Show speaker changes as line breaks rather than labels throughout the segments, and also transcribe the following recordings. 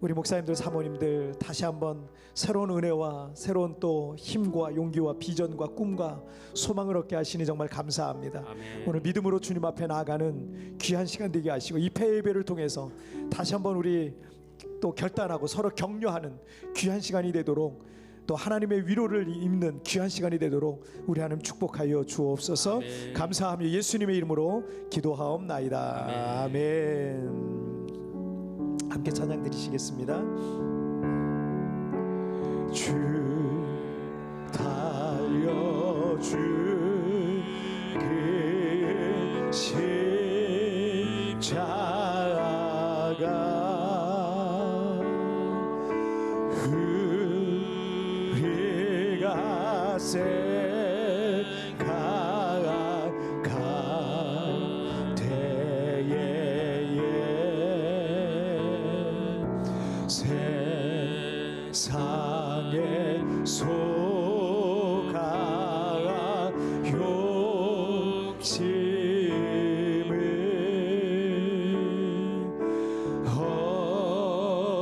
우리 목사님들, 사모님들 다시 한번 새로운 은혜와 새로운 또 힘과 용기와 비전과 꿈과 소망을 얻게 하시니 정말 감사합니다.
아멘.
오늘 믿음으로 주님 앞에 나아가는 귀한 시간 되게 하시고 이 폐 예배를 통해서 다시 한번 우리 또 결단하고 서로 격려하는 귀한 시간이 되도록, 또 하나님의 위로를 입는 귀한 시간이 되도록 우리 하나님 축복하여 주옵소서.
아멘.
감사하며 예수님의 이름으로 기도하옵나이다. 아멘. 함께 찬양 드리시겠습니다. 주 달려 주 그 십자가 우리가 생각할 때에 세상에 속아 욕심을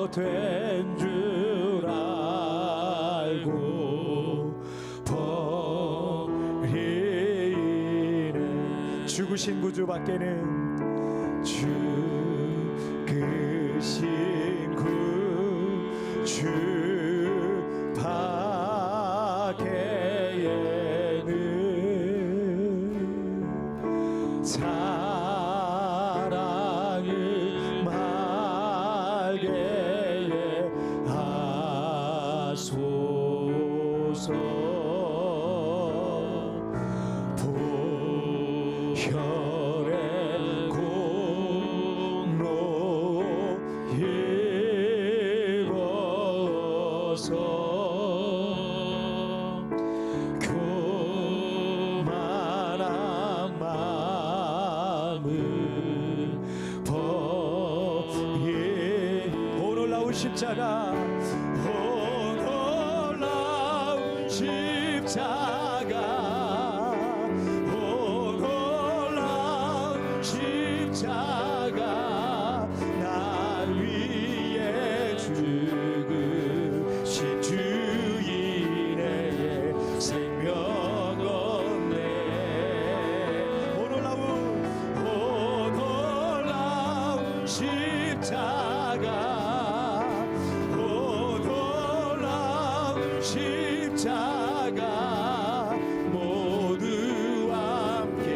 헛된 줄 알고 버리네. 죽으신 구주밖에는 죽으신 구주 밖에는 사랑을 말게 하소서. 보혈의 공로 입어서 교만한 마음을 버리 오 놀라운 십자가, 오 놀라운 십자가, 오 놀라운 십자가, 날 위해 죽으신 주인의 생명 얻네. 오 놀라운 십자가, 오 놀라운 십자가, 모두 함께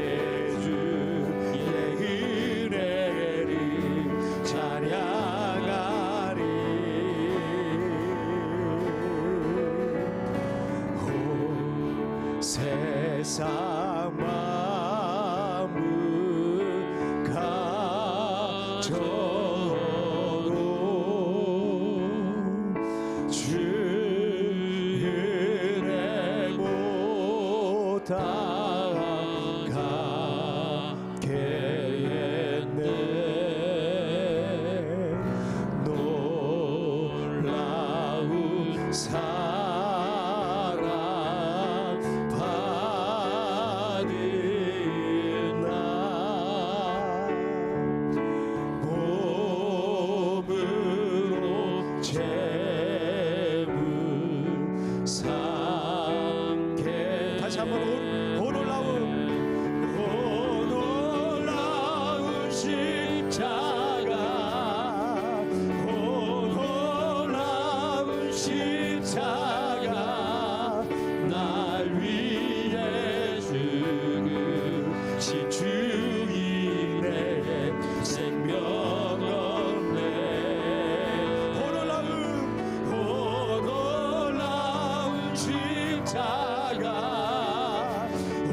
주의 은혜를 찬양하리. 오 세상 만물 가져도 주의 은혜 못 따라가게 했네. 놀라운 사랑 받은 나 몸으로 재물 삼게. 다시 한번 오 놀라운 십자가, 오 놀라운 십자가, 날 위해 죽으신 주인의 생명 얻네. 오 놀라운 십자가, 오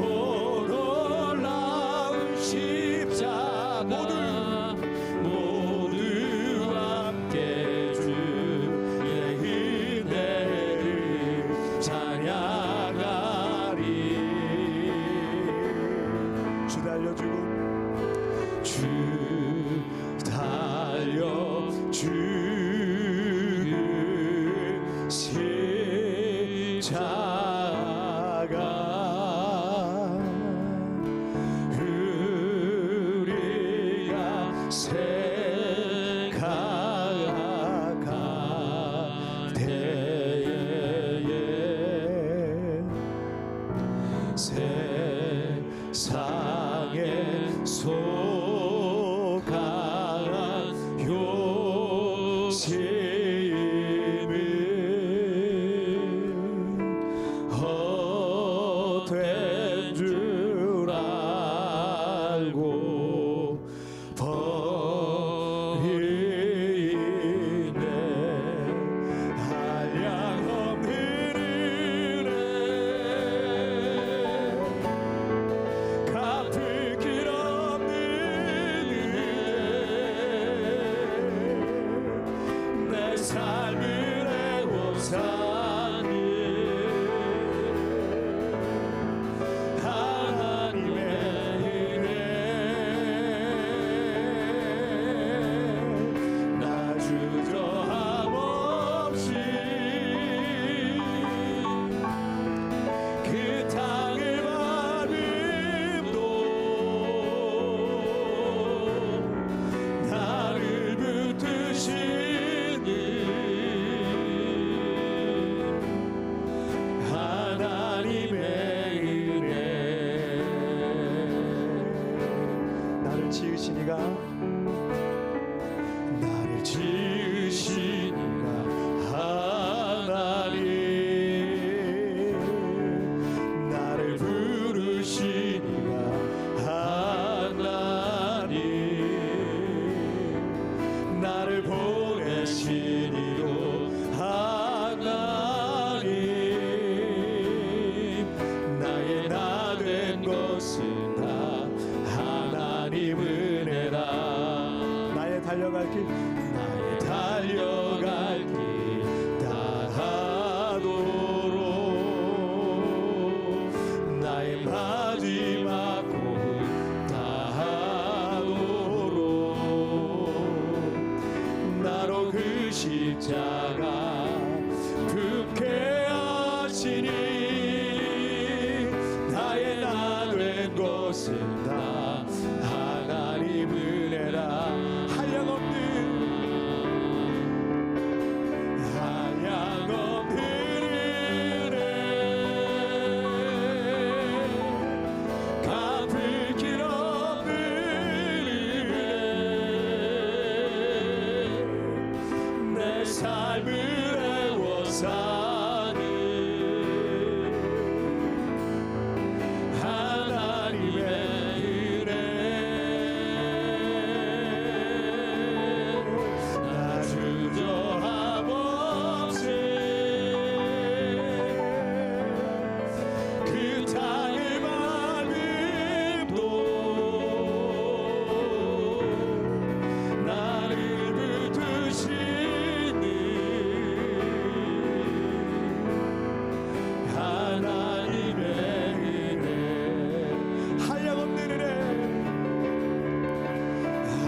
놀라운 십자가, 모두 함께 주의 은혜를 찬양하리. 주 달려주고 주 달려 죽은 십자가, 우리가 생각할
삶을 애워사는 하나님의 은혜 나 주저함 없이 그 땅을 밟음도 나를 붙드시는 하나님의 은혜
나를 지으시니가
나를 지으시니가 하나님 나를 부르시니가 하나님 나를 보내시니로 하나님 나의 나 된 것은 다 하나님 은혜라
나의 달려갈 길
나의 달려갈 길 다하도록 나의 마지막 곡은 다하도록 나로 그 십자가 붙게 하시니 나의 나 된 것은 다 하나님 은혜라 한량없는 은혜 갚을 길 없는 은혜 내 삶을 애워 사는 하나님의 은혜 나 주저함 없이 그 땅을 밟음도 나를 붙드시는 하나님의 은혜
한량없는 은혜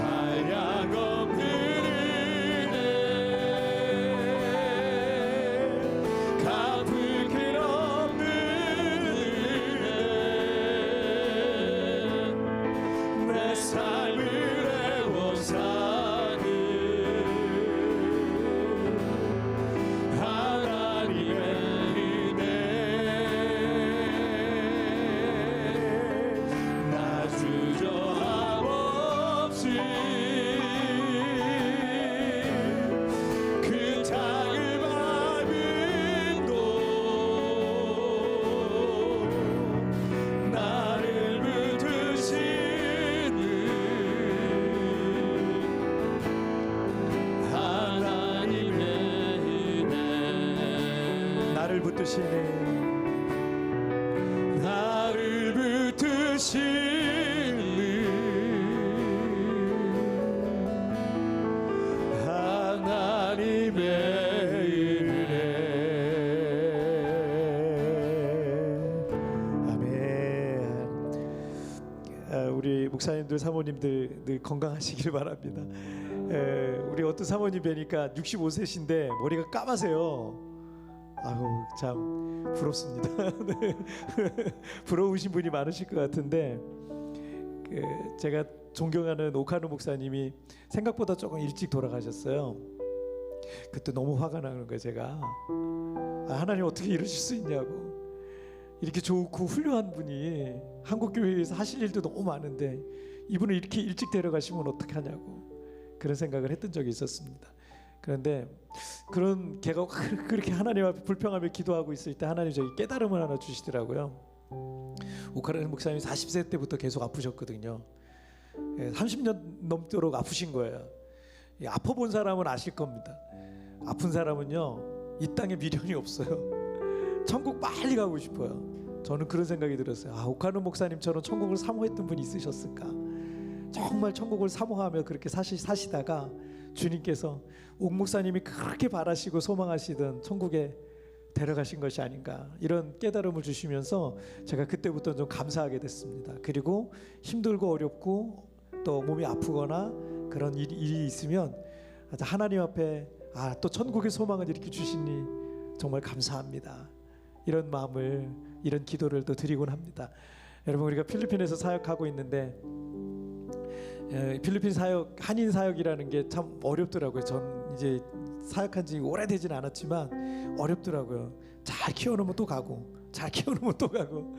한량없는 은혜 갚을 길 없는 은혜 내 삶을 애워 사는 하나님의 은혜 나 주저함 없이 그 땅을 밟음도 나를 붙드시는 하나님의 은혜
나를 붙드시네
나를 붙드시는 하나님의 은혜
아멘. 우리 목사님들 사모님들 늘 건강하시길 바랍니다. 우리 어떤 사모님 뵈니까 65세신데 머리가 까마세요. 아우 참 부럽습니다. 네. 부러우신 분이 많으실 것 같은데 제가 존경하는 오카노 목사님이 생각보다 조금 일찍 돌아가셨어요. 그때 너무 화가 나는 거예요. 제가 하나님 어떻게 이러실 수 있냐고. 이렇게 좋고 훌륭한 분이 한국 교회에서 하실 일도 너무 많은데 이분을 이렇게 일찍 데려가시면 어떡하냐고 그런 생각을 했던 적이 있었습니다. 그런데 그런 걔가 그렇게 하나님 앞에 불평하며 기도하고 있을 때 하나님 저기 깨달음을 하나 주시더라고요. 오카노 목사님이 40세 때부터 계속 아프셨거든요. 30년 넘도록 아프신 거예요. 아파본 사람은 아실 겁니다. 아픈 사람은요 이 땅에 미련이 없어요. 천국 빨리 가고 싶어요. 저는 그런 생각이 들었어요. 오카노 목사님처럼 천국을 사모했던 분이 있으셨을까. 정말 천국을 사모하며 그렇게 사시다가 주님께서 옥 목사님이 그렇게 바라시고 소망하시던 천국에 데려가신 것이 아닌가, 이런 깨달음을 주시면서 제가 그때부터 좀 감사하게 됐습니다. 그리고 힘들고 어렵고 또 몸이 아프거나 그런 일이 있으면 하나님 앞에 또 천국의 소망을 이렇게 주시니 정말 감사합니다, 이런 마음을, 이런 기도를 또 드리곤 합니다. 여러분, 우리가 필리핀에서 사역하고 있는데 필리핀 사역, 한인 사역이라는 게 참 어렵더라고요. 전 이제 사역한 지 오래되진 않았지만 어렵더라고요. 잘 키워놓으면 또 가고, 잘 키워놓으면 또 가고,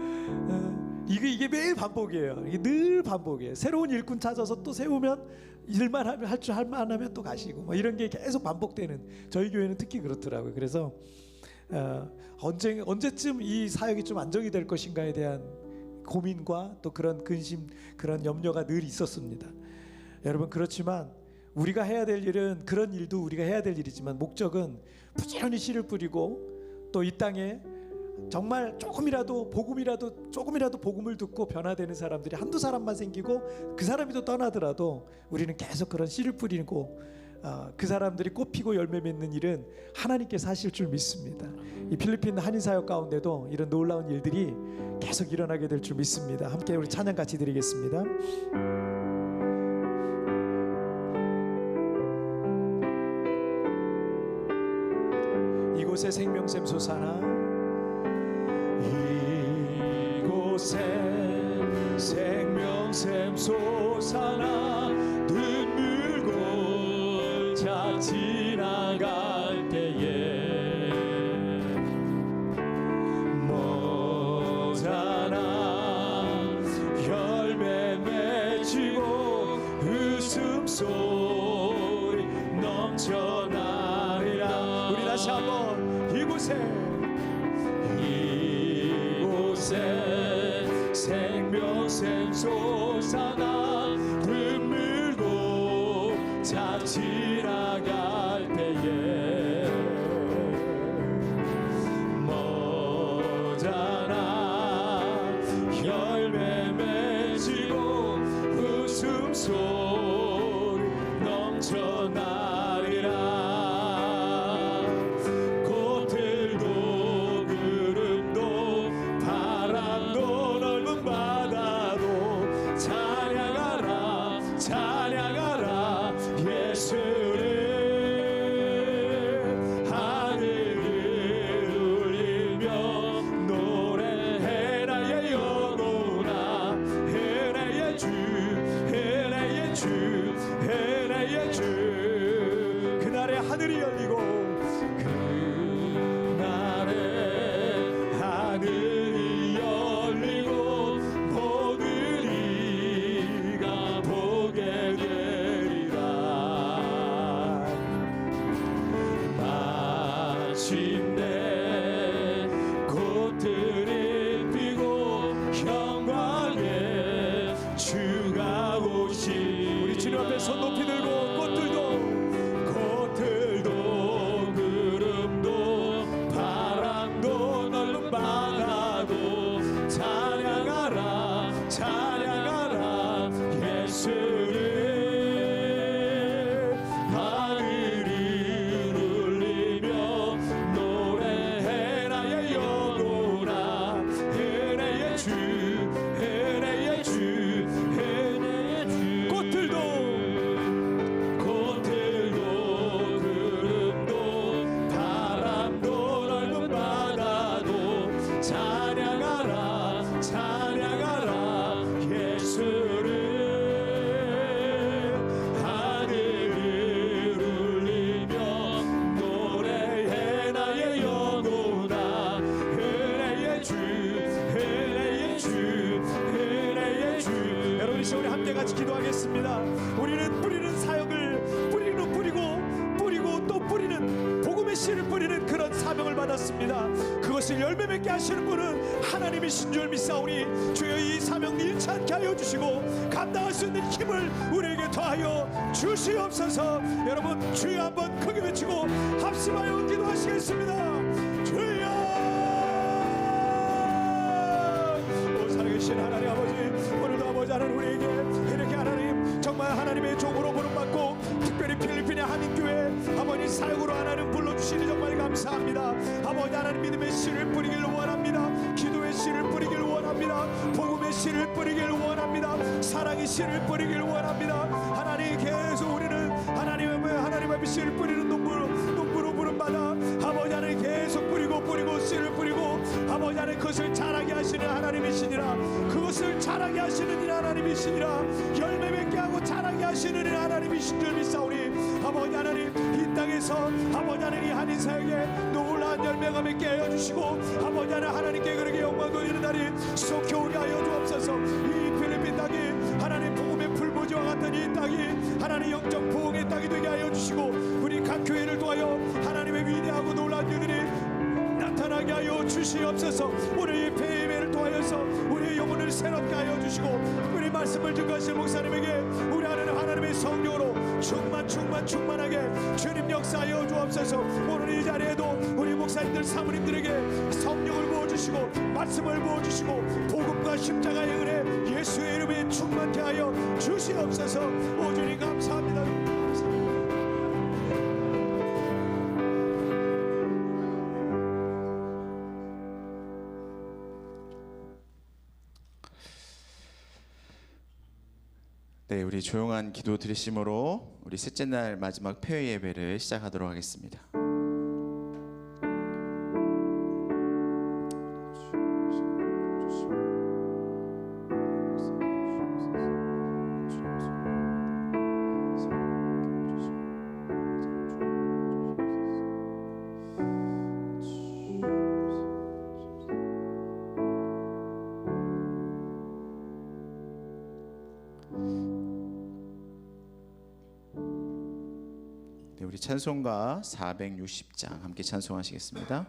이게 매일 반복이에요. 이게 늘 반복이에요. 새로운 일꾼 찾아서 또 세우면 일만 하면 할 줄 할만 하면 또 가시고, 뭐 이런 게 계속 반복되는, 저희 교회는 특히 그렇더라고요. 그래서 언제쯤 이 사역이 좀 안정이 될 것인가에 대한 고민과 또 그런 근심, 그런 염려가 늘 있었습니다. 여러분, 그렇지만 우리가 해야 될 일은, 그런 일도 우리가 해야 될 일이지만 목적은 부지런히 씨를 뿌리고 또 이 땅에 정말 조금이라도 복음을 듣고 변화되는 사람들이 한두 사람만 생기고 그 사람이 또 떠나더라도 우리는 계속 그런 씨를 뿌리고 그 사람들이 꽃피고 열매 맺는 일은 하나님께서 하실 줄 믿습니다. 이 필리핀 한인 사역 가운데도 이런 놀라운 일들이 계속 일어나게 될 줄 믿습니다. 함께 우리 찬양 같이 드리겠습니다. 이곳에 생명샘 솟아나,
이곳에 생명샘 솟아나, 눈물 골짜 지나갈 때에 모자라 열매 맺히고 웃음소리 넘쳐나리라.
우리 다시 한번 이곳에
생명샘 솟아나, 눈물 골짜 지나갈 때에 모자라 열매 맺히고 웃음소리 넘쳐나리라.
그날에 하늘이 열리고,
그날에 하늘이 열리고 모든 이가 보게 되리라. 마침내 꽃들이 피고 영광의 주가 오시.
우리 주님 앞에 손 높이 들고,
꽃들도 구름도 바람도 넓은 바다도 찬양하라 찬양하라 예수를. 하늘이 울리며 노래해라 예 영혼아. 은혜의 주 은혜의 주 은혜의 주. 꽃들도
우리 함께 같이 기도하겠습니다. 우리는 뿌리는 사역을 뿌리고 또 뿌리는 복음의 씨를 뿌리는 그런 사명을 받았습니다. 그것을 열매 맺게 하시는 분은 하나님이신 줄 믿사오니 주여 이 사명 잃지 않게 하여 주시고 감당할 수 있는 힘을 우리에게 더하여 주시옵소서. 여러분, 주여 한번 크게 외치고 합심하여 기도하시겠습니다. 주여. 오 살아계신 하나님 아버지, 오늘도 아버지 하나님 우리에게 이렇게 하나님 정말 하나님의 종으로 부름받고 특별히 필리핀의 사역으로 하나님 불러주시니 정말 감사합니다. 아버지 하나님 믿음의 씨를 뿌리길 원합니다. 기도의 씨를 뿌리길 원합니다. 복음의 씨를 뿌리길 원합니다. 사랑의 씨를 뿌리길 원합니다. 하나님 계속 우리는 하나님 앞에 씨를 뿌리는 농부로 부름받아 아버지 하나님 계속 뿌리고 씨를 뿌리고 아버지 하나님 그것을 자라게 하시는 하나님이시니라. 그것을 자라게 하시는 이 하나님이시니라. 열매 맺게 하고 자라게 하시는 이 하나님이신 줄 믿사오니 아버지 하나님 이 땅에서 아버지 하나님 이 한인 사역에 놀라운 열매가 맺게 하여 주시고 아버지 하나님께 그렇게 영광 돌리는 날이 속히 오게 하여 주옵소서. 이 필리핀 땅이 하나님 복음의 풀무지와 같은 이 땅이 하나님 영적 부흥의 땅이 되게 하여 주시고 우리 각 교회를 통하여 하나님의 위대하고 놀라운 일들이 나타나게 하여 주시옵소서. 오늘 이 예배를 통하여서 우리의 영혼을 새롭게 하여 주시고 우리 말씀을 증거하실 목사님에게 우리 하나님의 성령으로 충만하게 주님 역사하여 주옵소서. 오늘 이 자리에도 우리 목사님들 사모님들에게 성령을 부어주시고 말씀을 부어주시고 복음과 십자가의 은혜 예수의 이름에 충만케 하여 주시옵소서. 오 주님 감사합니다.
네, 우리 조용한 기도 드리심으로 우리 셋째 날 마지막 폐회 예배를 시작하도록 하겠습니다. 네, 우리 찬송가 460장 함께 찬송하시겠습니다.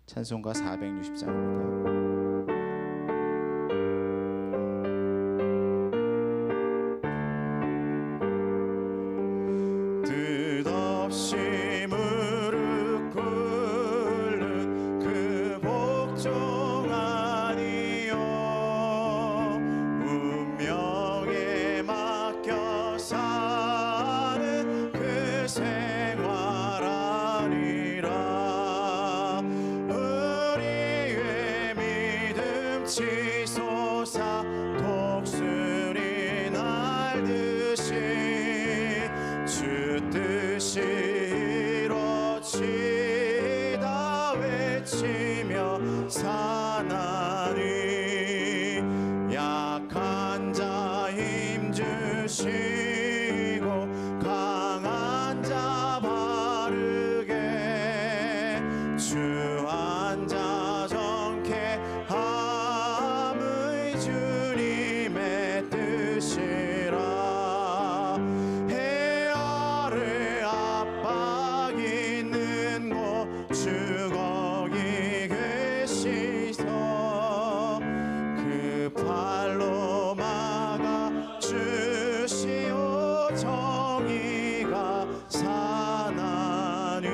찬송가 460장입니다. 뜻없이 무릎 꿇는 그 복종 아니요 운명에 맡겨 사는 그 생활 아니라 우리의 믿음 치솟아 독수리 날듯이 주 뜻이 이루어지다 외치며 사나니 약한 자 힘주시고 강한 자 바르게 주 앉아 정케 함의 주님의 뜻이라. 해 아래 압박 있는 곳 주 거기 계시소. 그 팔로 막아 주시오 정의가 사나니.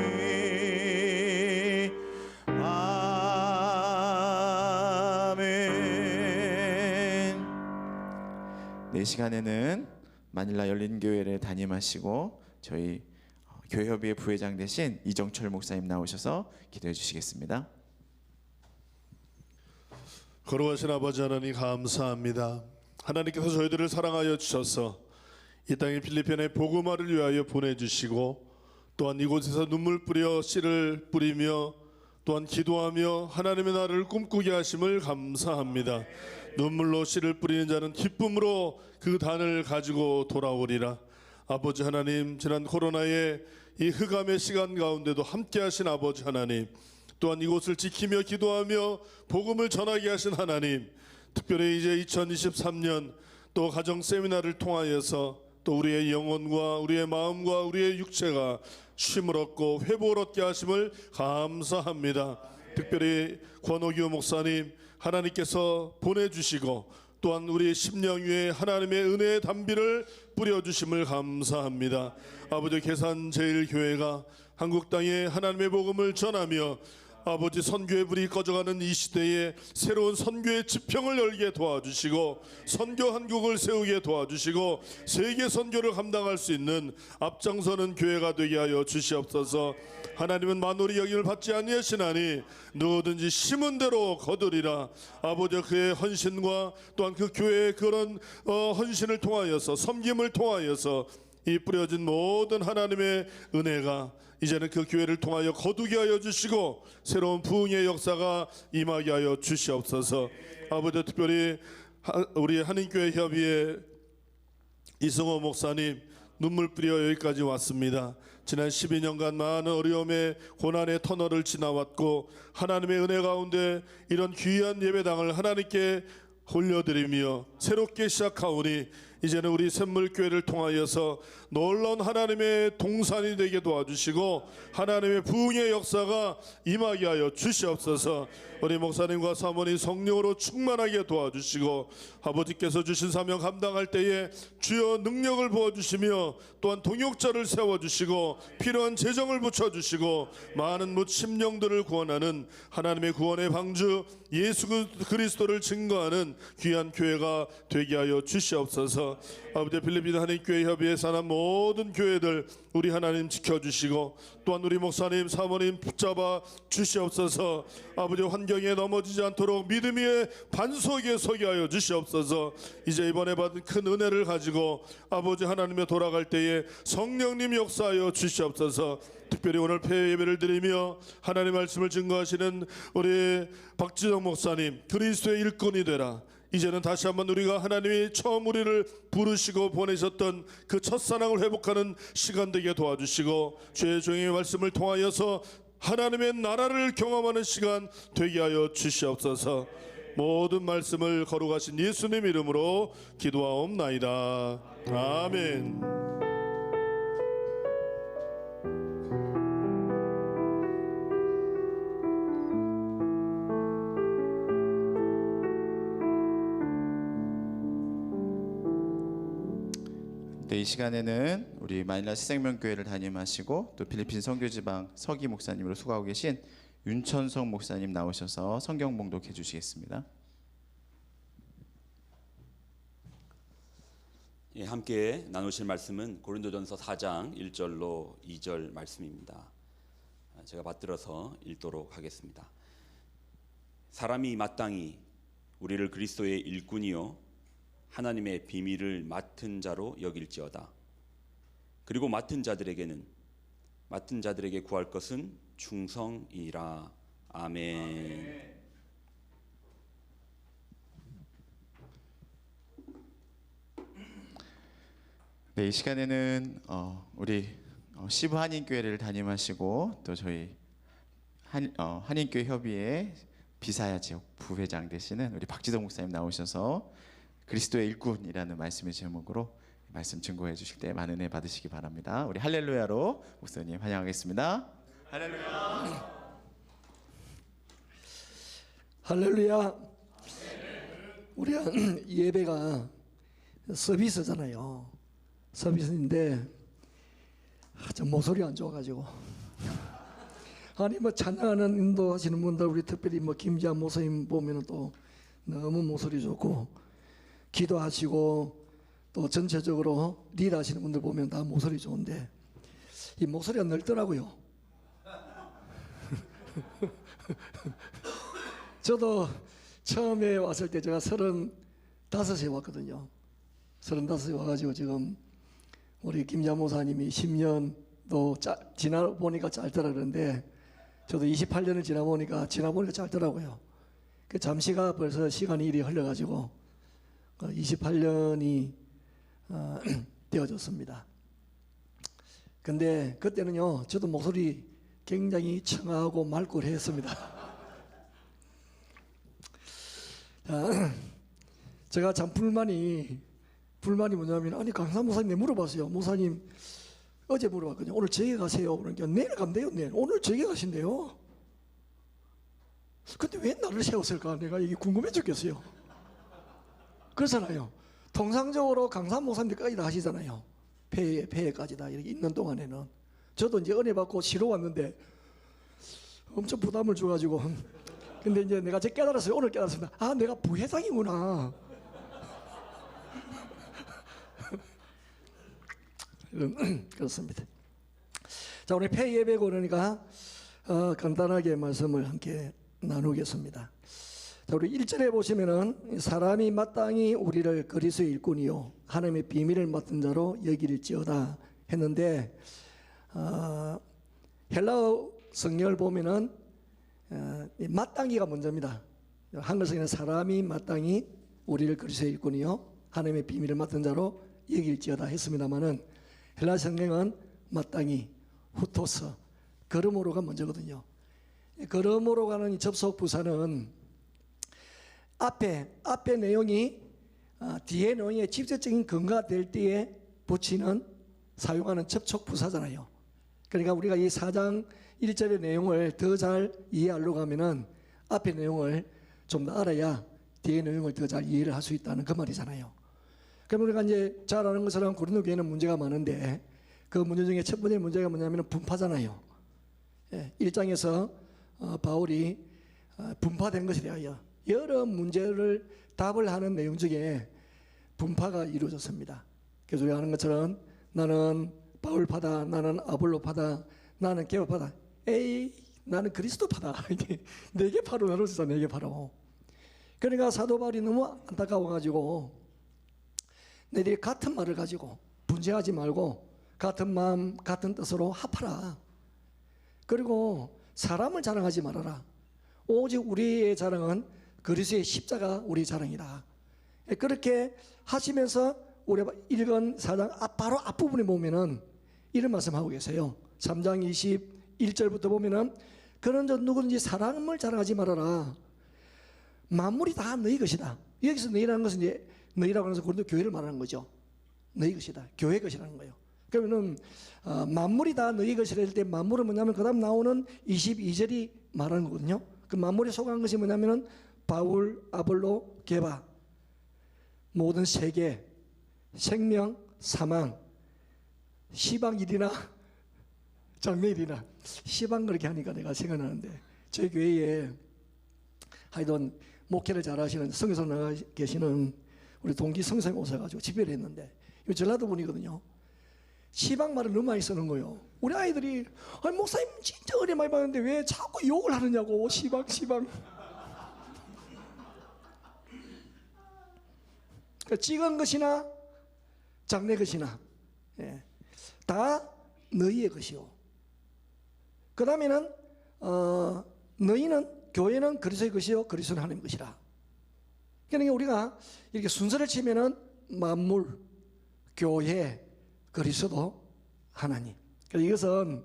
아멘. 네, 시간에는 마닐라 열린교회를 담임하시고 저희 교회협의회 부회장 되신 이정철 목사님 나오셔서 기도해 주시겠습니다.
거룩하신 아버지 하나님 감사합니다. 하나님께서 저희들을 사랑하여 주셔서 이 땅의 필리핀의 복음화를 위하여 보내주시고 또한 이곳에서 눈물 뿌려 씨를 뿌리며 또한 기도하며 하나님의 나라를 꿈꾸게 하심을 감사합니다. 눈물로 씨를 뿌리는 자는 기쁨으로 그 단을 가지고 돌아오리라. 아버지 하나님, 지난 코로나의 이 흑암의 시간 가운데도 함께하신 아버지 하나님, 또한 이곳을 지키며 기도하며 복음을 전하게 하신 하나님, 특별히 이제 2023년 또 가정 세미나를 통하여서 또 우리의 영혼과 우리의 마음과 우리의 육체가 쉼을 얻고 회복을 얻게 하심을 감사합니다. 특별히 권오규 목사님 하나님께서 보내주시고 또한 우리 심령 위에 하나님의 은혜의 단비를 뿌려주심을 감사합니다. 아버지 계산제일교회가 한국 땅에 하나님의 복음을 전하며 아버지 선교의 불이 꺼져가는 이 시대에 새로운 선교의 지평을 열게 도와주시고 선교 한국을 세우게 도와주시고 세계 선교를 감당할 수 있는 앞장서는 교회가 되게 하여 주시옵소서. 하나님은 만월이 여김을 받지 아니하시나니 누구든지 심은 대로 거두리라. 아버지 그의 헌신과 또한 그 교회의 그런 헌신을 통하여서 섬김을 통하여서 이 뿌려진 모든 하나님의 은혜가 이제는 그 교회를 통하여 거두게 하여 주시고 새로운 부흥의 역사가 임하게 하여 주시옵소서. 아버지 특별히 우리 한인교회 협의회 이승호 목사님 눈물 뿌려 여기까지 왔습니다. 지난 12년간 많은 어려움의 고난의 터널을 지나왔고 하나님의 은혜 가운데 이런 귀한 예배당을 하나님께 올려드리며 새롭게 시작하오니 이제는 우리 샘물교회를 통하여서 놀라운 하나님의 동산이 되게 도와주시고 하나님의 부흥의 역사가 임하게 하여 주시옵소서. 우리 목사님과 사모님 성령으로 충만하게 도와주시고 아버지께서 주신 사명 감당할 때에 주여 능력을 부어주시며 또한 동역자를 세워주시고 필요한 재정을 붙여주시고 많은 심령들을 구원하는 하나님의 구원의 방주 예수 그리스도를 증거하는 귀한 교회가 되게 하여 주시옵소서. 아버지 필리핀 한인교회 협의회 산하 모든 교회들 우리 하나님 지켜주시고 또한 우리 목사님 사모님 붙잡아 주시옵소서. 아버지 환경에 넘어지지 않도록 믿음의 반석에 서게 하여 주시옵소서. 이제 이번에 받은 큰 은혜를 가지고 아버지 하나님에 돌아갈 때에 성령님 역사하여 주시옵소서. 특별히 오늘 폐회 예배를 드리며 하나님 말씀을 증거하시는 우리 박지정 목사님 그리스도의 일꾼이 되라. 이제는 다시 한번 우리가 하나님이 처음 우리를 부르시고 보내셨던 그 첫사랑을 회복하는 시간 되게 도와주시고 주의 종의 말씀을 통하여서 하나님의 나라를 경험하는 시간 되게 하여 주시옵소서. 모든 말씀을 거룩하신 예수님 이름으로 기도하옵나이다. 아멘.
네, 이 시간에는 우리 마닐라 새생명교회를 담임하시고 또 필리핀 선교지방 서기 목사님으로 수고하고 계신 윤천성 목사님 나오셔서 성경 봉독해 주시겠습니다.
예, 함께 나누실 말씀은 고린도전서 4장 1절로 2절 말씀입니다. 제가 받들어서 읽도록 하겠습니다. 사람이 마땅히 우리를 그리스도의 일꾼이요 하나님의 비밀을 맡은 자로 여길지어다. 그리고 맡은 자들에게 구할 것은 충성이라. 아멘.
네, 이 시간에는 우리 시부 한인교회를 담임하시고 또 저희 한인교회 협의회 비사야 지역 부회장 되시는 우리 박지동 목사님 나오셔서 그리스도의 일꾼이라는 말씀의 제목으로 말씀 증거해 주실 때 많은 은혜 받으시기 바랍니다. 우리 할렐루야로 목사님 환영하겠습니다. 할렐루야.
할렐루야. 우리 예배가 서비스잖아요. 서비스인데 좀 목소리 안 좋아가지고 아니 뭐 찬양하는 인도하시는 분들 우리 특별히 뭐 김지한 목사님 보면은 또 너무 목소리 좋고 기도하시고 또 전체적으로 리드하시는 분들 보면 다 목소리 좋은데 이 목소리가 넓더라고요. 저도 처음에 왔을 때 제가 35에 왔거든요. 35에 와가지고 지금 우리 김자 모사님이 10년도 지나 보니까 짧더라 그러는데 저도 28년을 지나 보니까 짧더라고요. 그 잠시가 벌써 시간이 이리 흘러가지고 28년이 되어졌습니다. 근데 그때는요 저도 목소리 굉장히 청하고 맑고 했습니다. 제가 참 불만이 뭐냐면 아니 강사 목사님 물어봤어요. 목사님 어제 물어봤거든요. 오늘 저기 가세요. 그러니까 내일 가면 돼요. 내일. 오늘 저기 가신대요. 근데 왜 나를 세웠을까? 내가 이게 궁금해 죽겠어요. 그렇잖아요. 통상적으로 강사 목사님들까지 다 하시잖아요. 폐회까지 다 이렇게 있는 동안에는 저도 이제 은혜 받고 쉬러 왔는데 엄청 부담을 줘가지고. 근데 이제 내가 깨달았어요. 오늘 깨달았습니다. 아, 내가 부회장이구나. 그렇습니다. 자, 오늘 폐예배 그러니까 간단하게 말씀을 함께 나누겠습니다. 자, 우리 1절에 보시면은 사람이 마땅히 우리를 그리스도의 일꾼이요 하나님의 비밀을 맡은 자로 여길지어다 했는데, 헬라어 성경을 보면은 마땅히가 먼저입니다. 한글성에는 사람이 마땅히 우리를 그리스도의 일꾼이요 하나님의 비밀을 맡은 자로 여길지어다 했습니다마는, 헬라 성경은 마땅히 후토스 그러므로가 먼저거든요. 그러므로 가는 이 접속 부사는 앞에 내용이 뒤에 내용에 직접적인 근거가 될 때에 붙이는 사용하는 접촉 부사잖아요. 그러니까 우리가 이 4장 1절의 내용을 더 잘 이해하려고 하면은 앞에 내용을 좀 더 알아야 뒤에 내용을 더 잘 이해를 할 수 있다는 그 말이잖아요. 그럼 우리가 이제 잘 아는 것처럼 고린도 교회는 문제가 많은데, 그 문제 중에 첫 번째 문제가 뭐냐면 분파잖아요. 1장에서 바울이 분파된 것에 대하여 여러 문제를 답을 하는 내용 중에 분파가 이루어졌습니다. 그래서 우리가 아는 것처럼 나는 바울파다, 나는 아볼로파다, 나는 게바파다, 에이 나는 그리스도파다. 이게 4개 파로 나눠졌어. 4개 파로. 그러니까 사도 바울이 너무 안타까워가지고 너희들이 같은 말을 가지고 분쟁하지 말고 같은 마음 같은 뜻으로 합하라. 그리고 사람을 자랑하지 말아라. 오직 우리의 자랑은 그리스도의 십자가 우리의 자랑이다. 그렇게 하시면서 우리가 읽은 4장 바로 앞부분에 보면은 이런 말씀하고 계세요. 3장 21절부터 보면은 그런즉 누구든지 사람을 자랑하지 말아라. 만물이 다 너희 것이다. 여기서 너희라는 것은 이제 너희라고 하면서 고린도 교회를 말하는 거죠. 너희 것이다. 교회 것이라는 거예요. 그러면은 만물이 다 너희 것이라 할 때 만물은 뭐냐면 그 다음 나오는 22절이 말하는 거거든요. 그 만물에 속한 것이 뭐냐면은 바울, 아볼로, 게바, 모든 세계, 생명, 사망, 시방일이나 장래일이나, 시방 그렇게 하니까 내가 생각나는데, 저희 교회에 하여튼 목회를 잘하시는 성에서 나가 계시는 우리 동기 성생이 오셔가지고 집회를 했는데, 이거 전라도 분이거든요. 시방 말을 너무 많이 쓰는 거예요. 우리 아이들이 아니 목사님 진짜 은혜 많이 받는데 왜 자꾸 욕을 하느냐고. 시방 그러니까 찍은 것이나 장래 것이나 다 너희의 것이요. 그 다음에는 너희는 교회는 그리스도의 것이요 그리스도는 하나님의 것이라. 그러니까 우리가 이렇게 순서를 치면은 만물, 교회, 그리스도, 하나님. 그래서 이것은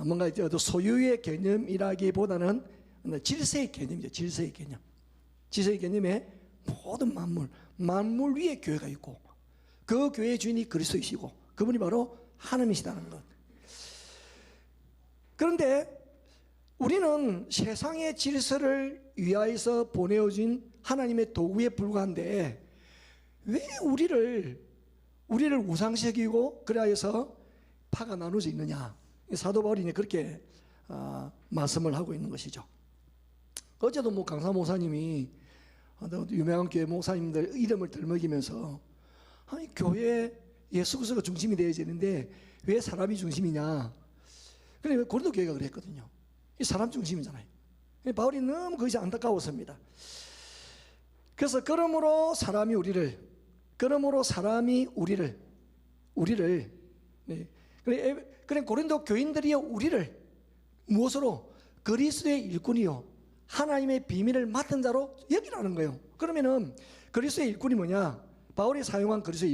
뭔가 소유의 개념이라기보다는 질서의 개념이죠. 질서의 개념. 질서의 개념에 모든 만물 위에 교회가 있고 그 교회의 주인이 그리스도이시고 그분이 바로 하나님이시다는 것. 그런데 우리는 세상의 질서를 위하여서 보내어진 하나님의 도구에 불과한데 왜 우리를 우상시키고 그래서 파가 나눠져 있느냐. 사도 바울이 그렇게 말씀을 하고 있는 것이죠. 어제도 강사 목사님이 유명한 교회 목사님들 이름을 들먹이면서 아니 교회 예수 그리스도가 중심이 되어야 되는데 왜 사람이 중심이냐. 그래 고린도 교회가 그랬거든요. 이 사람 중심이잖아요. 바울이 너무 그것이 안타까웠습니다. 그래서 그러므로 사람이 우리를 그래 고린도 교인들이여 우리를 무엇으로 그리스도의 일꾼이요 하나님의 비밀을 맡은 자로 여기라는 거예요. 그러면은 그리스도의 일꾼이 뭐냐? 바울이 사용한 그리스도의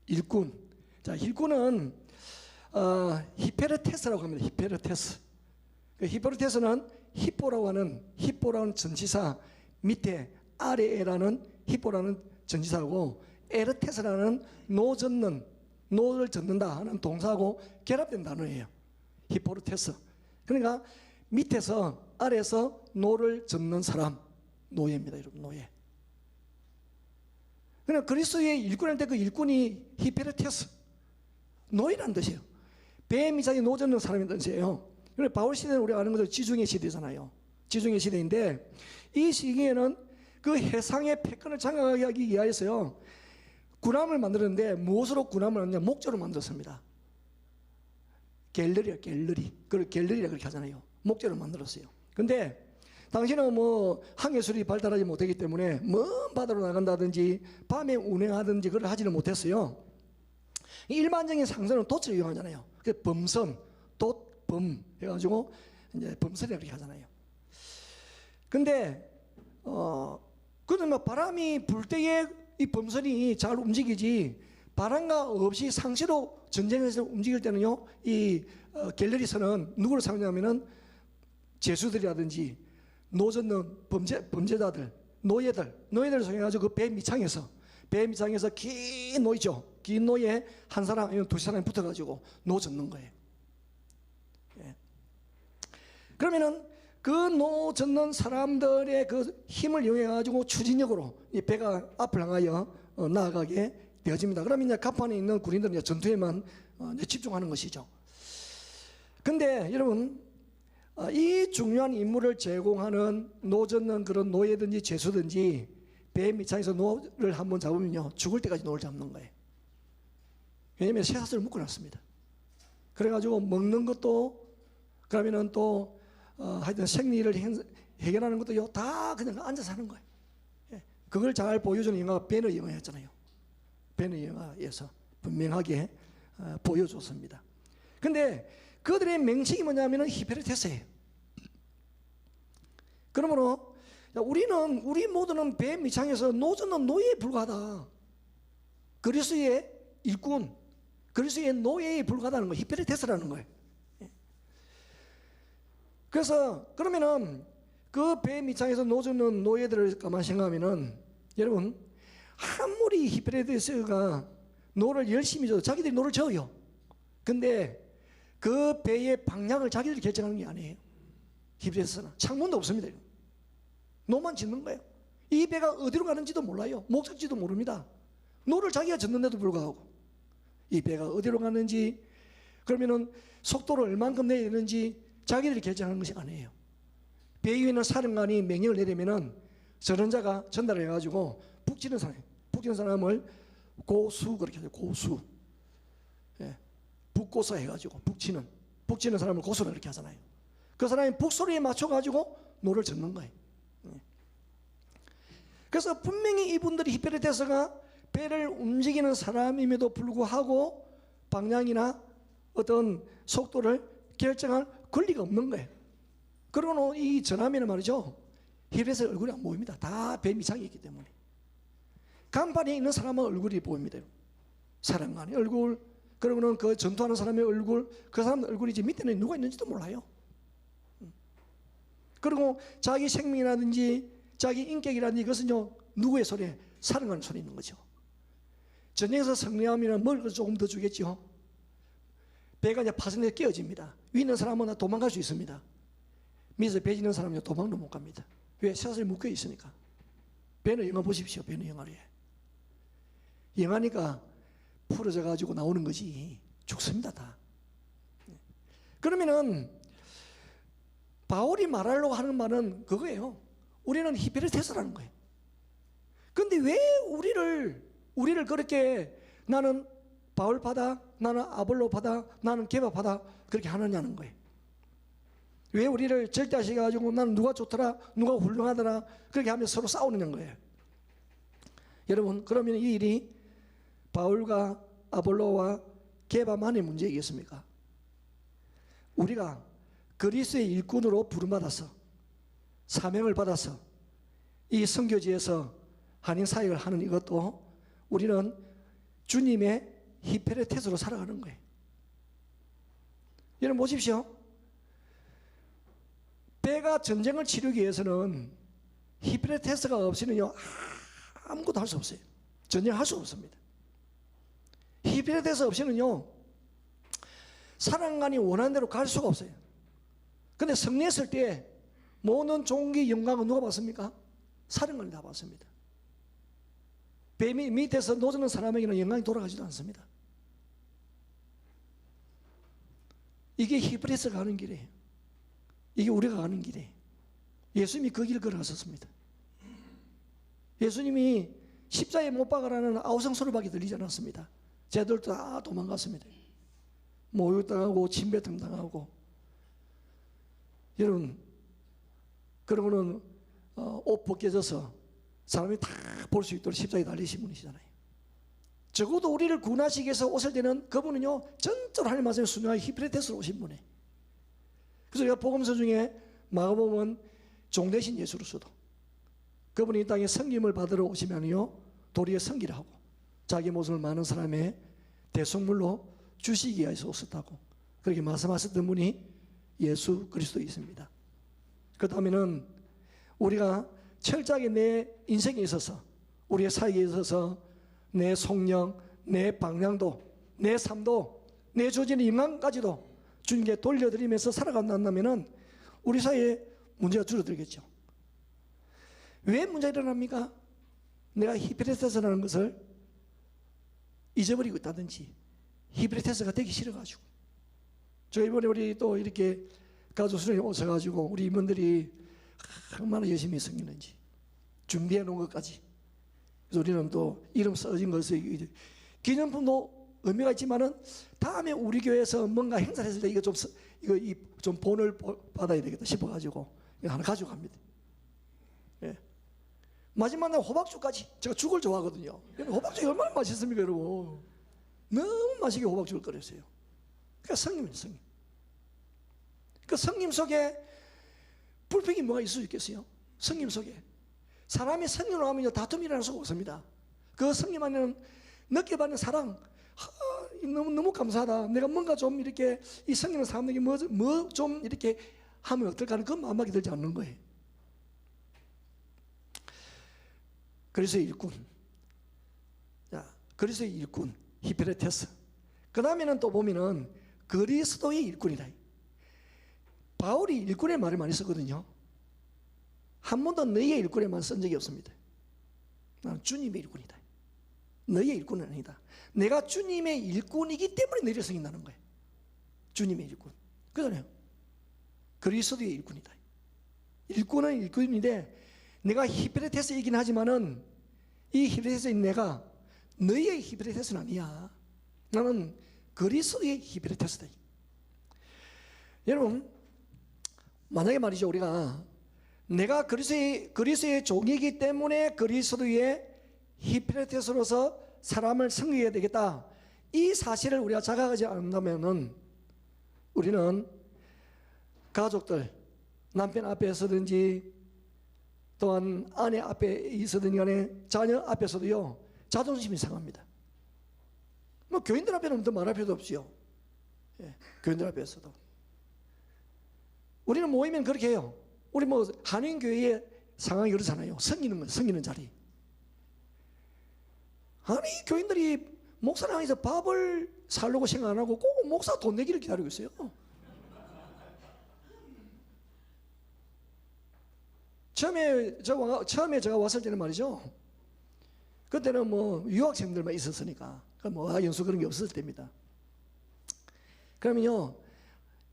일꾼. 자, 일꾼은 히페르테스라고 합니다. 히페르테스. 히페르테스는 히포라고 하는 전치사 밑에 아래에라는 히포라는 전치사하고 에르테스라는 노를 젓는다 하는 동사하고 결합된 단어예요. 히포르테스. 그러니까 밑에서 아래에서 노를 젓는 사람, 노예입니다, 여러분. 노예. 그러니까 그리스도의 일꾼할 때 그 일꾼이 히페르테스, 노예라는 뜻이에요. 뱀이 자기 노 젓는 사람이라는 뜻이에요. 그래 바울 시대는 우리가 아는 것처럼 지중해 시대잖아요. 지중해 시대인데 이 시기에는 그 해상의 패권을 장악하기 하기 위하여서요 군함을 만들었는데 무엇으로 군함을 만드냐? 목조로 만들었습니다. 갤러리야 갤러리. 그걸 갤러리라 그렇게 하잖아요. 목조로 만들었어요. 근데 당시는 뭐 항해술이 발달하지 못했기 때문에 먼 바다로 나간다든지 밤에 운행하든지 그걸 하지는 못했어요. 일반적인 상선은 돛을 이용하잖아요. 그 범선, 돛, 범 해가지고 이제 범선이라 그렇게 하잖아요. 근데 그는 뭐 바람이 불 때에 이 범선이 잘 움직이지 바람과 없이 상시로 전쟁에서 움직일 때는요 이 갤러리선은 누구를 사용하냐면은 죄수들이라든지 노젓는 범죄자들, 노예들을 사용해가지고 그 배 밑창에서 긴 노이죠. 긴 노에 한 사람 아니면 두 사람이 붙어가지고 노 젓는 거예요. 예. 그러면은 그 노 젓는 사람들의 그 힘을 이용해가지고 추진력으로 이 배가 앞을 향하여 나아가게 되어집니다. 그러면 이제 갑판에 있는 군인들은 이제 전투에만 집중하는 것이죠. 근데 여러분 이 중요한 임무를 제공하는 노 젓는 그런 노예든지 죄수든지 배 밑창에서 노를 한번 잡으면요 죽을 때까지 노를 잡는 거예요. 왜냐하면 쇠사슬을 묶어놨습니다. 그래가지고 먹는 것도 그러면은 또 하여튼 생리를 해결하는 것도요 다 그냥 앉아서 하는 거예요. 예. 그걸 잘 보여주는 영화가 배너 영화였잖아요. 배너 영화에서 분명하게 보여줬습니다. 근데 그들의 명칭이 뭐냐면은 히페르테스예요. 그러므로 우리 모두는 배 밑창에서 노젓는 노예에 불과하다. 그리스도의 일꾼, 그리스도의 노예에 불과하다는 거예요. 히페르테스라는 거예요. 그래서 그러면은 그 배 밑창에서 노젓는 노예들을 가만 생각하면은 여러분 아무리 히페르테스가 노를 열심히 져도 자기들이 노를 져요. 근데 그 배의 방향을 자기들이 결정하는 게 아니에요. 히브리서는 창문도 없습니다. 노만 짓는 거예요. 이 배가 어디로 가는지도 몰라요. 목적지도 모릅니다. 노를 자기가 젓는데도 불구하고 이 배가 어디로 가는지 그러면은 속도를 얼만큼 내야 되는지 자기들이 결정하는 것이 아니에요. 배 위에 있는 사령관이 명령을 내리면은 전원자가 전달을 해가지고 북치는 사람을 고수 그렇게 하죠. 고수. 예. 북고서 해가지고 북치는 사람을 고수를 이렇게 하잖아요. 그 사람이 북소리에 맞춰가지고 노를 젓는 거예요. 그래서 분명히 이분들이 히페르테스가 배를 움직이는 사람임에도 불구하고 방향이나 어떤 속도를 결정할 권리가 없는 거예요. 그러고 이 전함에는 말이죠. 히브리서 얼굴이 안 보입니다. 다 배 밑창에 있기 때문에. 간판에 있는 사람은 얼굴이 보입니다. 사령관의 얼굴, 그러고는 그 전투하는 사람의 얼굴, 그 사람 얼굴이지 밑에는 누가 있는지도 몰라요. 그리고 자기 생명이라든지 자기 인격이라든지 이것은요 누구의 손에? 사령관 손에 있는 거죠. 전쟁에서 승리하면 먹을 것 조금 더 주겠죠. 배가 이제 파손해서 깨어집니다. 위에 있는 사람은 도망갈 수 있습니다. 밑에서 배 지는 사람은 도망도 못 갑니다. 왜? 쇠사슬이 묶여 있으니까. 배는 영화 보십시오. 배는 영화를 영화니까 풀어져 가지고 나오는 거지 죽습니다 다. 그러면은 바울이 말하려고 하는 말은 그거예요. 우리는 히페르테스라는 거예요. 근데 왜 우리를 그렇게 나는 바울파다, 나는 아볼로파다, 나는 게바파다 그렇게 하느냐는 거예요. 왜 우리를 절대하셔가지고 나는 누가 좋더라, 누가 훌륭하더라 그렇게 하면서 서로 싸우는 거예요. 여러분 그러면 이 일이 바울과 아볼로와 게바만의 문제이겠습니까? 우리가 그리스도의 일꾼으로 부름받아서 사명을 받아서 이 선교지에서 한인 사역을 하는 이것도 우리는 주님의 히페르테스로 살아가는 거예요. 여러분 보십시오. 배가 전쟁을 치르기 위해서는 히페르테스가 없이는요 아무것도 할 수 없어요. 전쟁할 수 없습니다. 히페르테스 없이는요 사령관이 원하는 대로 갈 수가 없어요. 근데 승리했을 때 모든 종기 영광은 누가 받습니까? 사령관이 다 받습니다. 배 밑에서 노젓는 사람에게는 영광이 돌아가지도 않습니다. 이게 히브리서가 가는 길이에요. 이게 우리가 가는 길이에요. 예수님이 그 길을 걸어가셨습니다. 예수님이 십자가에 못 박으라는 아우성 소리밖에 들리지 않았습니다. 쟤들도 다 도망갔습니다. 모욕당하고 침뱉음 당하고. 여러분, 그러고는 옷 벗겨져서 사람이 다 볼 수 있도록 십자가에 달리신 분이시잖아요. 적어도 우리를 구원하시기 위해서 오실 때는 그분은요 전적으로 하나님 말씀에 순종하여 히프레테스로 오신 분이에요. 그래서 우리가 복음서 중에 마가복음은 종되신 예수로서도 그분이 이 땅에 성김을 받으러 오시면요 도리에 성기를 하고 자기 모습을 많은 사람의 대속물로 주시기 위해서 오셨다고 그렇게 말씀하셨던 분이 예수 그리스도이십니다. 그 다음에는 우리가 철저하게 내 인생에 있어서 우리의 사역에 있어서 내 속령, 내 방향도, 내 삶도, 내 조직의 인간까지도 주님께 돌려드리면서 살아간다면 우리 사회에 문제가 줄어들겠죠. 왜 문제가 일어납니까? 내가 히프레테스라는 것을 잊어버리고 있다든지 히프레테스가 되기 싫어가지고. 저 이번에 우리 또 이렇게 가족 수련회 오셔가지고 우리 임원들이 얼마나 열심히 섬기는지 준비해 놓은 것까지. 그래서 우리는 또 이름 써진 것을 기념품도 의미가 있지만은 다음에 우리 교회에서 뭔가 행사를 했을 때 이거 좀 본을 받아야 되겠다 싶어가지고 이거 하나 가져갑니다. 예. 마지막 날 호박죽까지. 제가 죽을 좋아하거든요. 호박죽이 얼마나 맛있습니까, 여러분? 너무 맛있게 호박죽을 끓였어요. 그러니까 성님이에요, 성님. 그 성님 속에 불평이 뭐가 있을 수 있겠어요? 성님 속에. 사람이 성령으로 하면 다툼이 일어날 수가 없습니다. 그 성령 안에는 느껴받는 사랑, 너무 감사하다. 내가 뭔가 좀 이렇게 이 성령의 사람에게 뭐 좀 이렇게 하면 어떨까 하는 그 마음밖에 들지 않는 거예요. 그리스도의 일꾼. 자, 그리스도의 일꾼, 히프레테스. 그 다음에는 또 보면은 그리스도의 일꾼이다. 바울이 일꾼의 말을 많이 쓰거든요. 한 번도 너희의 일꾼에만 쓴 적이 없습니다. 나는 주님의 일꾼이다. 너희의 일꾼은 아니다. 내가 주님의 일꾼이기 때문에 너희를 섬긴다는 거예요. 주님의 일꾼. 그러잖아요. 그리스도의 일꾼이다. 일꾼은 일꾼인데 내가 히프레테스이긴 하지만은 이 히프레테스인 내가 너희의 히프레테스는 아니야. 나는 그리스도의 히프레테스다. 여러분, 만약에 말이죠, 우리가 내가 그리스도의 종이기 때문에 그리스도의 히프레테스로서 사람을 섬기게 되겠다. 이 사실을 우리가 자각하지 않는다면 우리는 가족들, 남편 앞에서든지 또한 아내 앞에 있어든지 간에 자녀 앞에서도요 자존심이 상합니다. 뭐 교인들 앞에는 더 말할 필요도 없지요. 예, 교인들 앞에서도 우리는 모이면 그렇게 해요. 우리 뭐 한인교회의 상황이 그렇잖아요. 섬기는 자리. 아니 교인들이 목사를 향해서 밥을 살려고 생각 안 하고 꼭 목사 돈 내기를 기다리고 있어요. 처음에 제가 왔을 때는 말이죠. 그때는 뭐 유학생들만 있었으니까 뭐 연수 그런 게 없었을 때입니다. 그러면요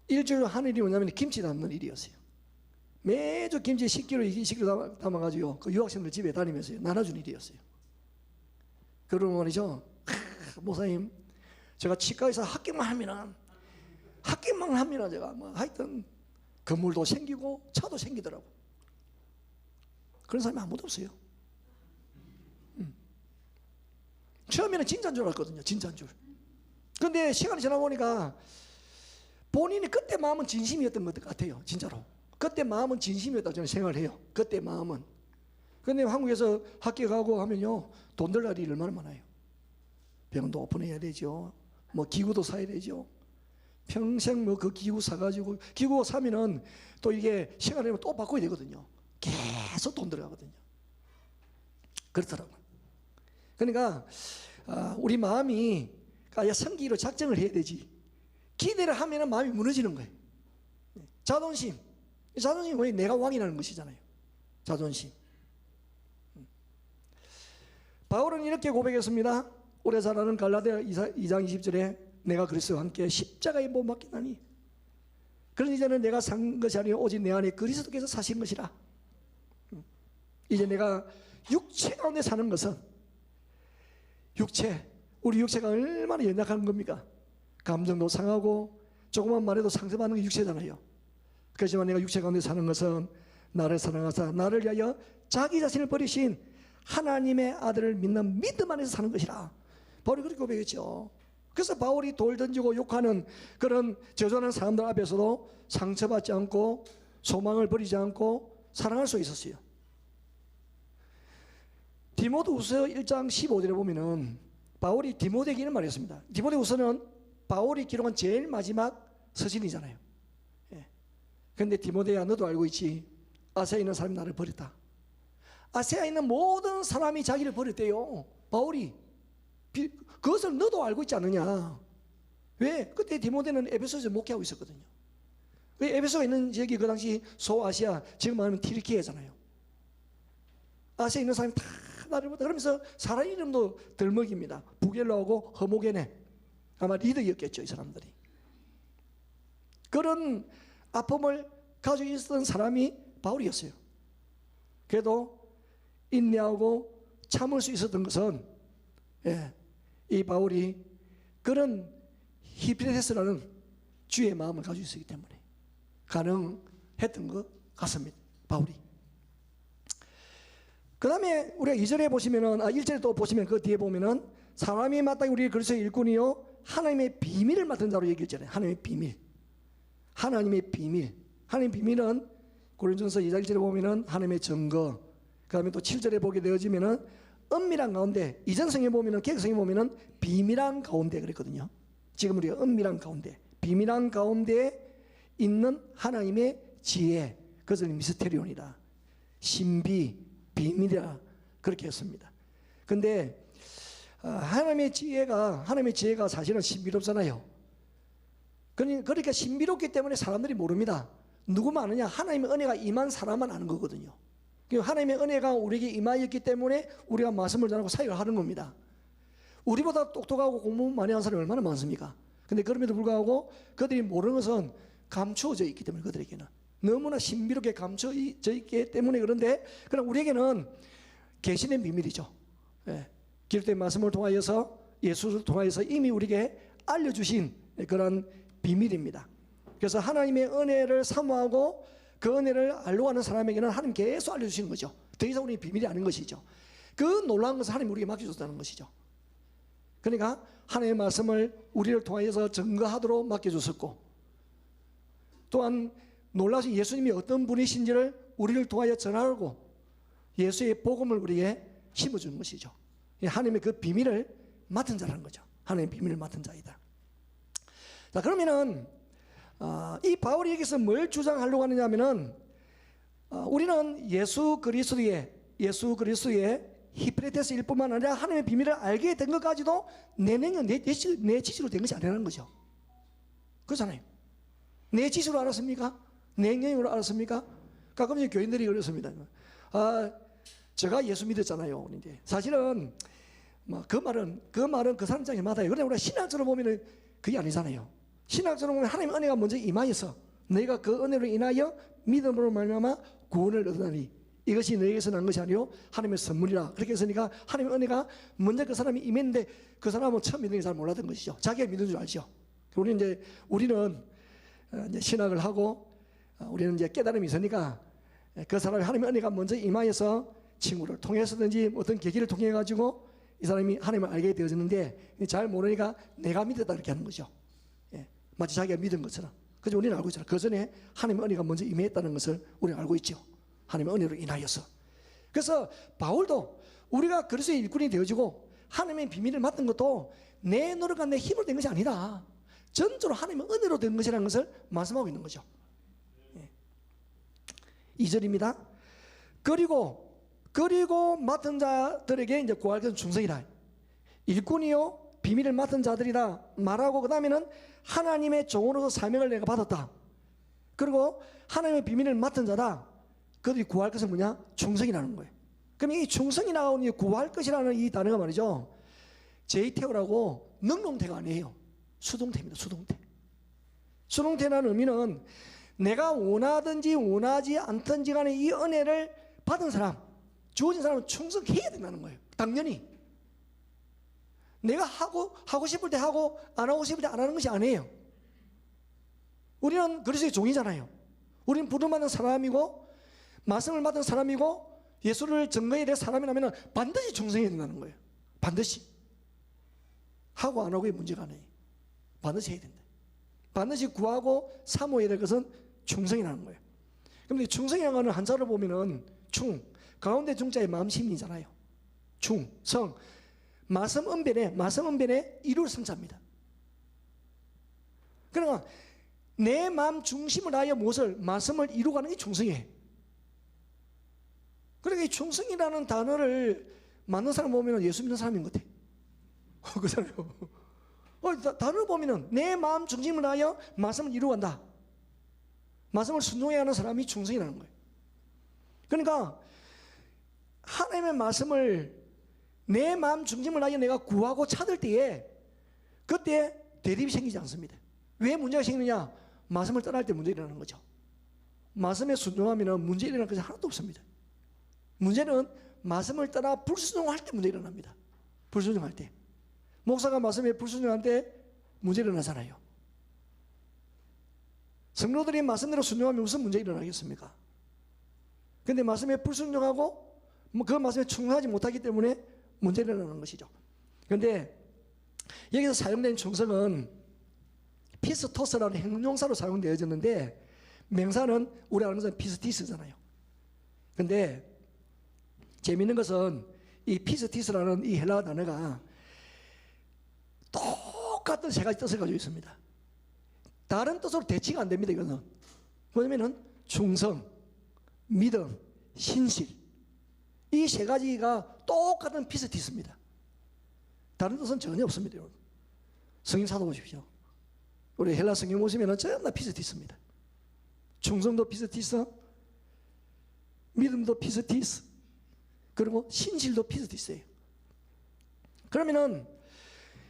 일주일에 하는 일이 뭐냐면 김치 담는 일이었어요. 매주 김치 10kg, 20kg 담아가지고 그 유학생들 집에 다니면서 나눠주는 일이었어요. 그러면 말이죠. 목사님, 제가 치과에서 합격만 하면 제가 뭐 하여튼 건물도 생기고 차도 생기더라고. 그런 사람이 아무도 없어요. 처음에는 진짜인 줄 알았거든요. 진짜인 줄. 그런데 시간이 지나 보니까 본인이 그때 마음은 진심이었던 것 같아요. 진짜로. 그때 마음은 진심이었다고 저는 생각을 해요. 그때 마음은. 그런데 한국에서 합격하고 하면요 돈 들 날이 얼마나 많아요. 병원도 오픈해야 되죠. 뭐 기구도 사야 되죠. 평생 뭐 그 기구 사가지고 기구 사면은 또 이게 시간 되면 또 바꿔야 되거든요. 계속 돈 들어가거든요. 그렇더라고요. 그러니까 우리 마음이 성기로 작정을 해야 되지. 기대를 하면은 마음이 무너지는 거예요. 자존심이 왜 내가 왕이라는 것이잖아요. 자존심. 바울은 이렇게 고백했습니다. 오래 잘 아는 갈라디아 2장 20절에 내가 그리스도와 함께 십자가에 못 박히나니 그런 이제는 내가 산 것이 아니요 오직 내 안에 그리스도께서 사신 것이라. 이제 내가 육체 가운데 사는 것은 우리 육체가 얼마나 연약한 겁니까? 감정도 상하고 조금만 말해도 상처받는 게 육체잖아요. 그렇지만 내가 육체 가운데 사는 것은 나를 사랑하사 나를 위하여 자기 자신을 버리신 하나님의 아들을 믿는 믿음 안에서 사는 것이라. 바울이 그렇게 고백했죠. 그래서 바울이 돌 던지고 욕하는 그런 저주하는 사람들 앞에서도 상처받지 않고 소망을 버리지 않고 사랑할 수 있었어요. 디모데후서 1장 15절에 보면은 바울이 디모데에게 이런 말을 했습니다. 디모데후서는 바울이 기록한 제일 마지막 서신이잖아요. 그런데 디모데야, 너도 알고 있지? 아세아에 있는 사람이 나를 버렸다. 아세아에 있는 모든 사람이 자기를 버렸대요. 바울이. 그것을 너도 알고 있지 않느냐? 왜? 그때 디모데는 에베소에서 목회하고 있었거든요. 에베소에 있는 지역이 그 당시 소아시아, 지금 말하면 튀르키예잖아요. 아시아에 있는 사람이 다 나를 보다. 그러면서 사람 이름도 들먹입니다. 부겔로하고 허모게네. 아마 리더였겠죠, 이 사람들이. 그런 아픔을 가지고 있었던 사람이 바울이었어요. 그래도 인내하고 참을 수 있었던 것은 이 바울이 그런 히피레테스라는 주의 마음을 가지고 있었기 때문에 가능했던 것 같습니다. 바울이. 그 다음에 우리가 2절에 보시면은 1절에 또 보시면 그 뒤에 보면은 사람이 마땅히 우리 그리스도의 일꾼이요 하나님의 비밀을 맡은 자로 얘기했잖아요. 하나님의 비밀. 하나님의 비밀. 하나님의 비밀은 고린도전서 2장 1절에 보면은 하나님의 증거. 그 다음에 또 7절에 보게 되어지면은 은밀한 가운데, 이전성에 보면은 개혁성에 보면은 비밀한 가운데 그랬거든요. 지금 우리가 은밀한 가운데, 비밀한 가운데 있는 하나님의 지혜, 그것을 미스테리온이다. 신비, 비밀이라 그렇게 했습니다. 근데 하나님의 지혜가 사실은 신비롭잖아요. 그러니까 신비롭기 때문에 사람들이 모릅니다. 누구만 아느냐? 하나님의 은혜가 임한 사람만 아는 거거든요. 하나님의 은혜가 우리에게 임하였기 때문에 우리가 말씀을 전하고 사역을 하는 겁니다. 우리보다 똑똑하고 공부 많이 하는 사람이 얼마나 많습니까? 근데 그럼에도 불구하고 그들이 모르는 것은 감추어져 있기 때문에, 그들에게는 너무나 신비롭게 감춰져 있기 때문에. 그런데 그럼 우리에게는 계시된 비밀이죠. 기록된 말씀을 통하여서, 예수를 통하여서 이미 우리에게 알려주신 그런 비밀입니다. 그래서 하나님의 은혜를 사모하고 그 은혜를 알려고 하는 사람에게는 하나님 계속 알려주시는 거죠. 더 이상 우리 비밀이 아닌 것이죠. 그 놀라운 것을 하나님 우리에게 맡겨줬다는 것이죠. 그러니까 하나님의 말씀을 우리를 통하여서 증거하도록 맡겨줬었고, 또한 놀라신 예수님이 어떤 분이신지를 우리를 통하여 전하고 예수의 복음을 우리에게 심어주는 것이죠. 하나님의 그 비밀을 맡은 자라는 거죠. 하나님의 비밀을 맡은 자이다. 자, 그러면은 이 바울이 여기서 뭘 주장하려고 하느냐 하면은 우리는 예수 그리스도의 히프레테스일 뿐만 아니라 하나님의 비밀을 알게 된 것까지도 내 지시로 된 것이 아니라는 거죠. 그렇잖아요. 내 지시로 알았습니까? 내 영향으로 알았습니까? 가끔 이제 교인들이 그렇습니다. 제가 예수 믿었잖아요. 이제 사실은 그 말은 그 사람 입장에 맞아요. 그런데 우리가 신학적으로 보면은 그게 아니잖아요. 신학적으로 보면 하나님의 은혜가 먼저 임하여서 너희가 그 은혜로 인하여 믿음으로 말미암아 구원을 얻으나니 이것이 너희에게서 난 것이 아니요 하나님의 선물이라. 그렇게 했으니까 하나님의 은혜가 먼저 그 사람이 임했는데 그 사람은 처음 믿는 게 잘 몰랐던 것이죠. 자기가 믿는 줄 알죠. 우리는 이제 신학을 하고 우리는 이제 깨달음이 있으니까 그 사람이 하나님의 은혜가 먼저 임하여서 친구를 통해서든지 어떤 계기를 통해 가지고 이 사람이 하나님을 알게 되어졌는데 잘 모르니까 내가 믿었다 이렇게 하는 거죠. 마치 자기가 믿은 것처럼. 그래서 우리는 알고 있잖아요. 그 전에 하나님의 은혜가 먼저 임했다는 것을 우리는 알고 있죠. 하나님의 은혜로 인하여서. 그래서 바울도 우리가 그리스도의 일꾼이 되어지고 하나님의 비밀을 맡은 것도 내 노력과 내 힘으로 된 것이 아니다. 전적으로 하나님의 은혜로 된 것이라는 것을 말씀하고 있는 거죠. 2절입니다. 그리고 맡은 자들에게 이제 구할 것은 충성이라. 일꾼이요 비밀을 맡은 자들이다 말하고, 그 다음에는 하나님의 종으로서 사명을 내가 받았다. 그리고 하나님의 비밀을 맡은 자다. 그들이 구할 것은 뭐냐? 충성이라는 거예요. 그럼 이 충성이 나온 이 구할 것이라는 이 단어가 말이죠, 제이태오라고 능동태가 아니에요. 수동태입니다. 수동태. 순응태라는 의미는 내가 원하든지 원하지 않든지 간에 이 은혜를 받은 사람, 주어진 사람은 충성해야 된다는 거예요. 당연히. 내가 하고 싶을 때 하고 안 하고 싶을 때 안 하는 것이 아니에요. 우리는 그리스도의 종이잖아요. 우리는 부름받은 사람이고 말씀을 받은 사람이고 예수를 증거해야 될 사람이라면 반드시 충성해야 된다는 거예요. 반드시. 하고 안 하고의 문제가 아니에요. 반드시 해야 된다. 반드시 구하고 사모해야 될 것은 충성이라는 거예요. 그런데 충성이라는 거는 한자로 보면은 충, 가운데 중자의 마음심이잖아요. 충, 성, 말씀 은변에 이룰 성자입니다. 그러니까 내 마음 중심을 다하여 무엇을 말씀을 이루가는 게 충성이에요. 그러니까 이 충성이라는 단어를 만든 사람 보면 예수 믿는 사람인 것 같아. 그렇잖아요. 단어를 보면은 내 마음 중심을 다하여 말씀을 이루간다. 말씀을 순종해야 하는 사람이 충성이라는 거예요. 그러니까 하나님의 말씀을 내 마음 중심을 다하여 내가 구하고 찾을 때에 그때 대립이 생기지 않습니다. 왜 문제가 생기느냐? 말씀을 떠날 때 문제 일어나는 거죠. 말씀에 순종하면 문제 일어날 것이 하나도 없습니다. 문제는 말씀을 떠나 불순종할 때 문제 일어납니다. 불순종할 때. 목사가 말씀에 불순종할 때 문제 일어나잖아요. 성도들이 말씀대로 순종하면 무슨 문제 일어나겠습니까? 그런데 말씀에 불순종하고 그 말씀에 충성하지 못하기 때문에 문제 일어나는 것이죠. 그런데 여기서 사용된 충성은 피스토스라는 형용사로 사용되어졌는데 명사는 우리 아는 것은 피스티스잖아요. 그런데 재미있는 것은 이 피스티스라는 이 헬라어 단어가 똑같은 세 가지 뜻을 가지고 있습니다. 다른 뜻으로 대치가 안 됩니다. 이거는 뭐냐면은 충성, 믿음, 신실 이 세 가지가 똑같은 피스티스입니다. 다른 뜻은 전혀 없습니다. 여러분. 성경 찾아보십시오. 우리 헬라 성경 보시면 전부 다 피스티스입니다. 충성도 피스티스, 믿음도 피스티스, 그리고 신실도 피스티스예요. 그러면은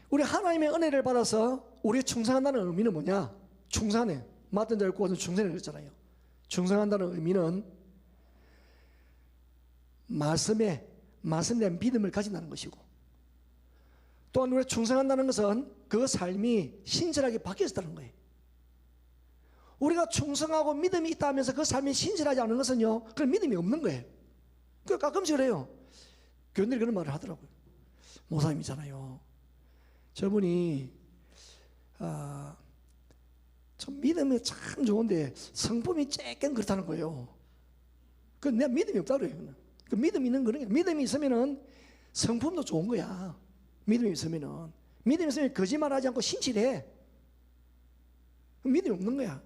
우리 하나님의 은혜를 받아서 우리가 충성한다는 의미는 뭐냐? 충성하네. 맡은 자를 구하는 충성을 그랬잖아요. 충성한다는 의미는 말씀에 대한 믿음을 가진다는 것이고, 또한 우리가 충성한다는 것은 그 삶이 신실하게 바뀌었다는 거예요. 우리가 충성하고 믿음이 있다 하면서 그 삶이 신실하지 않은 것은요, 그건 믿음이 없는 거예요. 그러니까 가끔씩 그래요. 교인들이 그런 말을 하더라고요. 목사님이잖아요. 저분이 참 믿음이 참 좋은데 성품이 조금 그렇다는 거예요. 그 내가 믿음이 없다 그래요. 그 믿음이 있는 거는 믿음이 있으면은 성품도 좋은 거야. 믿음이 있으면 거짓말하지 않고 신실해. 믿음이 없는 거야.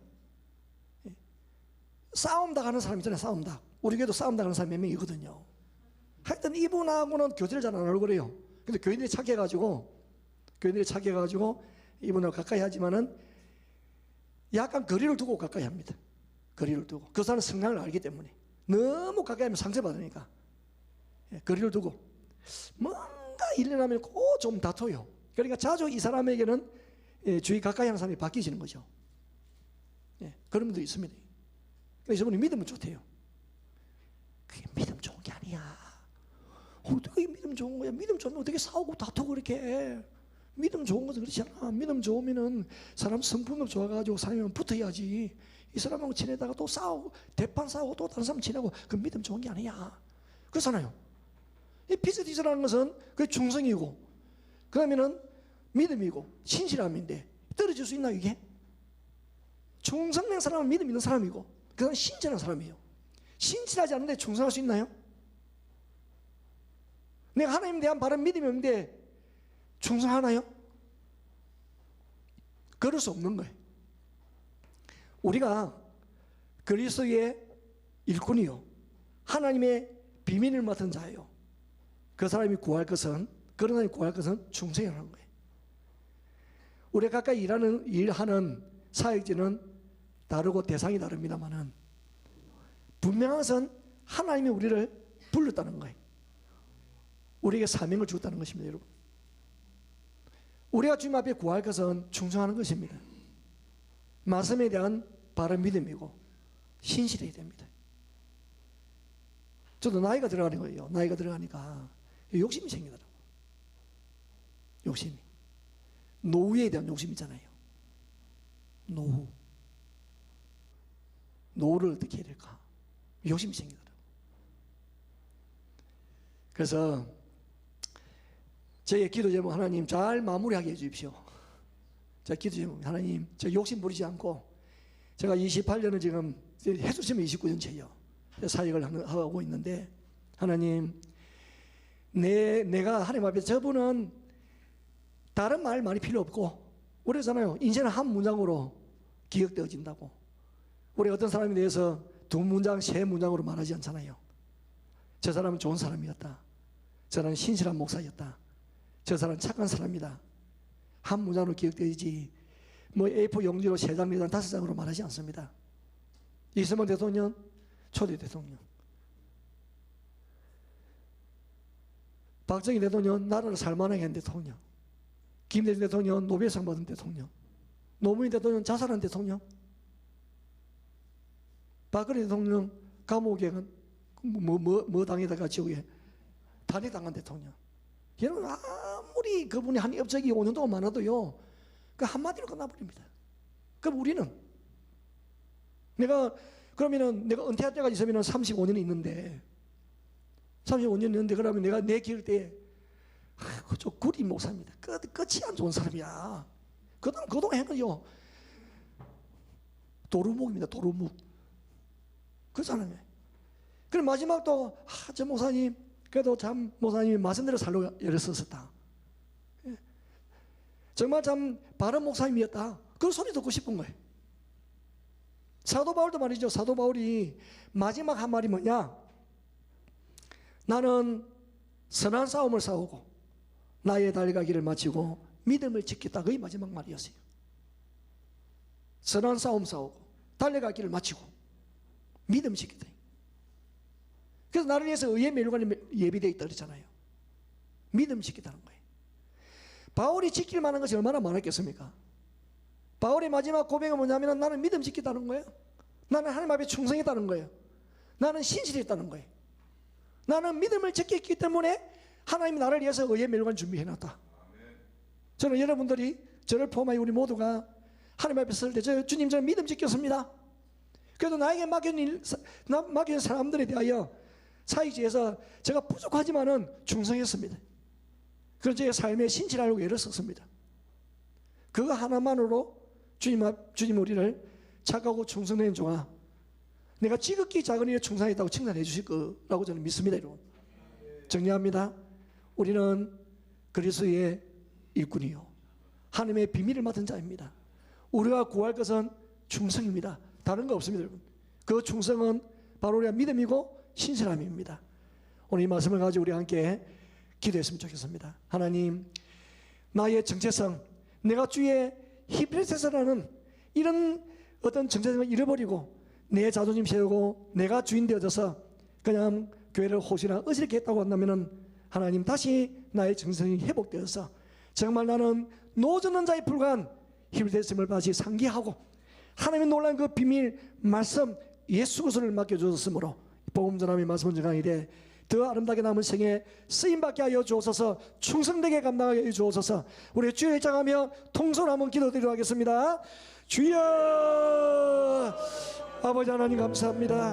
싸움다 가는 사람 있잖아요. 싸움다. 우리 교회도 싸움다 가는 사람이 몇 명 있거든요. 하여튼 이분하고는 교제를 잘 안 하려고 그래요. 근데 교인들이 착해가지고 이분하고 가까이 하지만은 약간 거리를 두고 가까이 합니다. 거리를 두고. 그 사람의 성향을 알기 때문에. 너무 가까이 하면 상처받으니까. 거리를 두고. 뭔가 일어나면 꼭 좀 다퉈요. 그러니까 자주 이 사람에게는 주위 가까이 하는 사람이 바뀌시는 거죠. 그런 분도 있습니다. 그래서 이분이 믿음은 좋대요. 그게 믿음 좋은 게 아니야. 어떻게 믿음 좋은 거야? 믿음 좋으면 어떻게 싸우고 다투고 이렇게 해? 믿음 좋은 것은 그렇지 않아. 믿음 좋으면은 사람 성품도 좋아가지고 사람이랑 붙어야지. 이 사람하고 지내다가 또 싸우고 대판 싸우고 또 다른 사람 지내고 그 믿음 좋은 게 아니야. 그렇잖아요. 이 피스티스라는 것은 그 중성이고 그러면은 믿음이고 신실함인데 떨어질 수 있나 이게? 충성된 사람은 믿음 있는 사람이고 그 사람은 신실한 사람이에요. 신실하지 않은데 충성할 수 있나요? 내가 하나님에 대한 바른 믿음이 없는데 충성하나요? 그럴 수 없는 거예요. 우리가 그리스도의 일꾼이요 하나님의 비밀을 맡은 자예요. 그 사람이 구할 것은 그런 사람이 구할 것은 충성이라는 거예요. 우리가 가까이 일하는 사역지는 다르고 대상이 다릅니다만은 분명한 것은 하나님이 우리를 불렀다는 거예요. 우리에게 사명을 주었다는 것입니다, 여러분. 우리가 주님 앞에 구할 것은 충성하는 것입니다. 말씀에 대한 바른 믿음이고 신실해야 됩니다. 저도 나이가 들어가는 거예요. 나이가 들어가니까 욕심이 생기더라고요. 욕심이. 노후에 대한 욕심 있잖아요. 노후를 어떻게 해야 될까? 욕심이 생기더라고요. 그래서 저의 기도 제목, 하나님 잘 마무리하게 해주십시오. 제 기도 제목, 하나님 저 욕심 부리지 않고, 제가 28년을 지금 해주시면 29년째예요. 사역을 하고 있는데, 하나님 내가 하나님 앞에, 저분은 다른 말 많이 필요 없고, 그러잖아요. 인생은 한 문장으로 기억되어진다고. 우리 어떤 사람에 대해서 두 문장, 세 문장으로 말하지 않잖아요. 저 사람은 좋은 사람이었다. 저 사람은 신실한 목사였다. 저 사람은 착한 사람이다. 한 문장으로 기억되지, 뭐 A4 용지로 3장, 4장, 5장으로 말하지 않습니다. 이승만 대통령, 초대 대통령, 박정희 대통령, 나라를 살만하게 한 대통령, 김대중 대통령, 노벨상 받은 대통령, 노무현 대통령, 자살한 대통령, 박근혜 대통령, 감옥에 뭐 당에다가 지옥에 단회당한 대통령. 여러분, 아무리 그분이 한 업적이 5년 동안 많아도요, 그 한마디로 끝나버립니다. 그럼 우리는, 그러면은 내가 은퇴할 때까지 있으면 35년이 있는데, 35년 있는데, 그러면 내가 내 기을 때, 저 구리 목사입니다. 끝이 안 좋은 사람이야. 그동안 한 거요, 도루묵입니다. 도루묵. 그 사람이. 그럼 마지막 또, 저 목사님, 그래도 참 목사님이 말씀대로 살로 애를 썼었다. 정말 참 바른 목사님이었다. 그 소리 듣고 싶은 거예요. 사도 바울도 말이죠. 사도 바울이 마지막 한 말이 뭐냐? 나는 선한 싸움을 싸우고 나의 달려가기를 마치고 믿음을 지켰다. 그게 마지막 말이었어요. 선한 싸움 싸우고 달려가기를 마치고 믿음 지켰다. 그래서 나를 위해서 의의 멸관이 예비되어 있다 그랬잖아요. 믿음 지키다는 거예요. 바울이 지킬 만한 것이 얼마나 많았겠습니까? 바울의 마지막 고백은 뭐냐면, 나는 믿음 지키다는 거예요. 나는 하나님 앞에 충성했다는 거예요. 나는 신실했다는 거예요. 나는 믿음을 지켰기 때문에 하나님이 나를 위해서 의의 멸관 준비해놨다. 저는 여러분들이, 저를 포함하여 우리 모두가 하나님 앞에 설 때, 주님 저는 믿음 지켰습니다. 그래도 나에게 맡긴 사람들에 대하여 사역지에서 제가 부족하지만은 충성했습니다. 그런 제 삶에 신실하려고 애를 썼습니다. 그거 하나만으로 주님 우리를 착하고 충성된 종아, 내가 지극히 작은 일에 충성했다고 칭찬해 주실 거라고 저는 믿습니다. 여러분, 정리합니다. 우리는 그리스도의 일꾼이요, 하나님의 비밀을 맡은 자입니다. 우리가 구할 것은 충성입니다. 다른 거 없습니다. 여러분, 그 충성은 바로 우리가 믿음이고 신실함입니다. 오늘 이 말씀을 가지고 우리 함께 기도했으면 좋겠습니다. 하나님, 나의 정체성, 내가 주의 히브리서라는 이런 어떤 정체성을 잃어버리고 내 자존심 세우고 내가 주인 되어져서 그냥 교회를 혹시나 어지럽게 했다고 한다면, 하나님 다시 나의 정체성이 회복되어서 정말 나는 노젓는 자에 불과한 히브리서임을 다시 상기하고 하나님의 놀라운 그 비밀 말씀 예수 그리스도를 맡겨주셨으므로 복음 전함의 말씀을 전하기에 더 아름답게 남은 생에 쓰임받게 하여 주옵소서. 충성되게 감당하게 하여 주옵소서. 우리 주여 일장하며 통솔 한번 기도드리도록 하겠습니다. 주여, 아버지 하나님 감사합니다.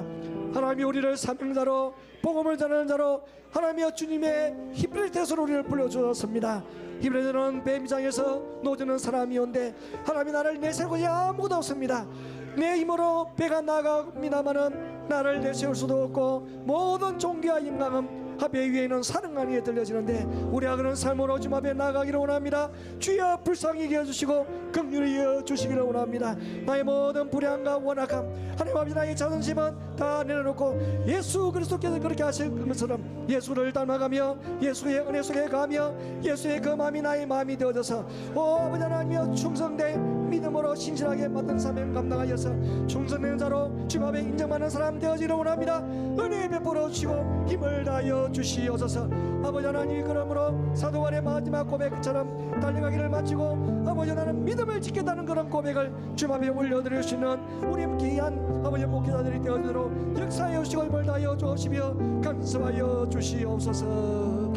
하나님이 우리를 사명자로 복음을 전하는 자로 하나님이여 주님의 히브리서로 우리를 불러주었습니다. 히브리서는 뱀장에서 노젓는 사람이온데 하나님이 나를 내세우고 아무것도 없습니다. 내 힘으로 배가 나갑니다마는 나를 내세울 수도 없고 모든 존귀와 임강은 배 위에 있는 사령관 위에 들려지는데 우리가 그런 삶으로 주님 앞에 나가기를 원합니다. 주여 불쌍히 여겨주시고 긍휼히 여겨주시기를 원합니다. 나의 모든 불량과 원악함 하나님 아버지, 나의 자존심은 다 내려놓고 예수 그리스도께서 그렇게 하신 것처럼 예수를 닮아가며 예수의 은혜 속에 가며 예수의 그 마음이 나의 마음이 되어져서 오 아버지 하나님이여 충성된 믿음으로 신실하게 맡은 사명 감당하여서 충성된 자로 주님 앞에 인정받는 사람 되어지기를 원합니다. 은혜 베풀어 주시고 힘을 다하여 주시옵소서. 아버지 하나님, 그러므로 사도관의 마지막 고백처럼 달려가기를 마치고 아버지 하나님 믿음을 지켰다는 그런 고백을 주님 앞에 올려드릴 수 있는 우리 귀한 아버지 목회자들이 되어지도록 역사하여 주시고 힘을 다하여 주시며 감사하여 주시옵소서.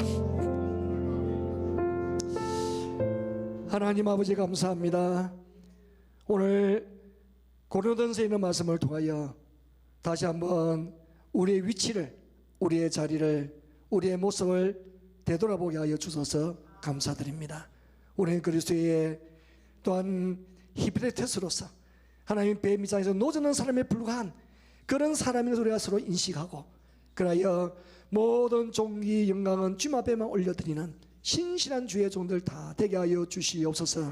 하나님 아버지 감사합니다. 오늘 고린도전서에 있는 말씀을 통하여 다시 한번 우리의 위치를, 우리의 자리를, 우리의 모습을 되돌아보게 하여 주셔서 감사드립니다. 우리는 그리스도의 또한 히브리테스로서 하나님 뱀이장에서 노젓는 사람에 불과한 그런 사람인 우리가 서로 인식하고, 그러하여 모든 종기 영광은 주님 앞에만 올려드리는 신실한 주의 종들 다 되게 하여 주시옵소서.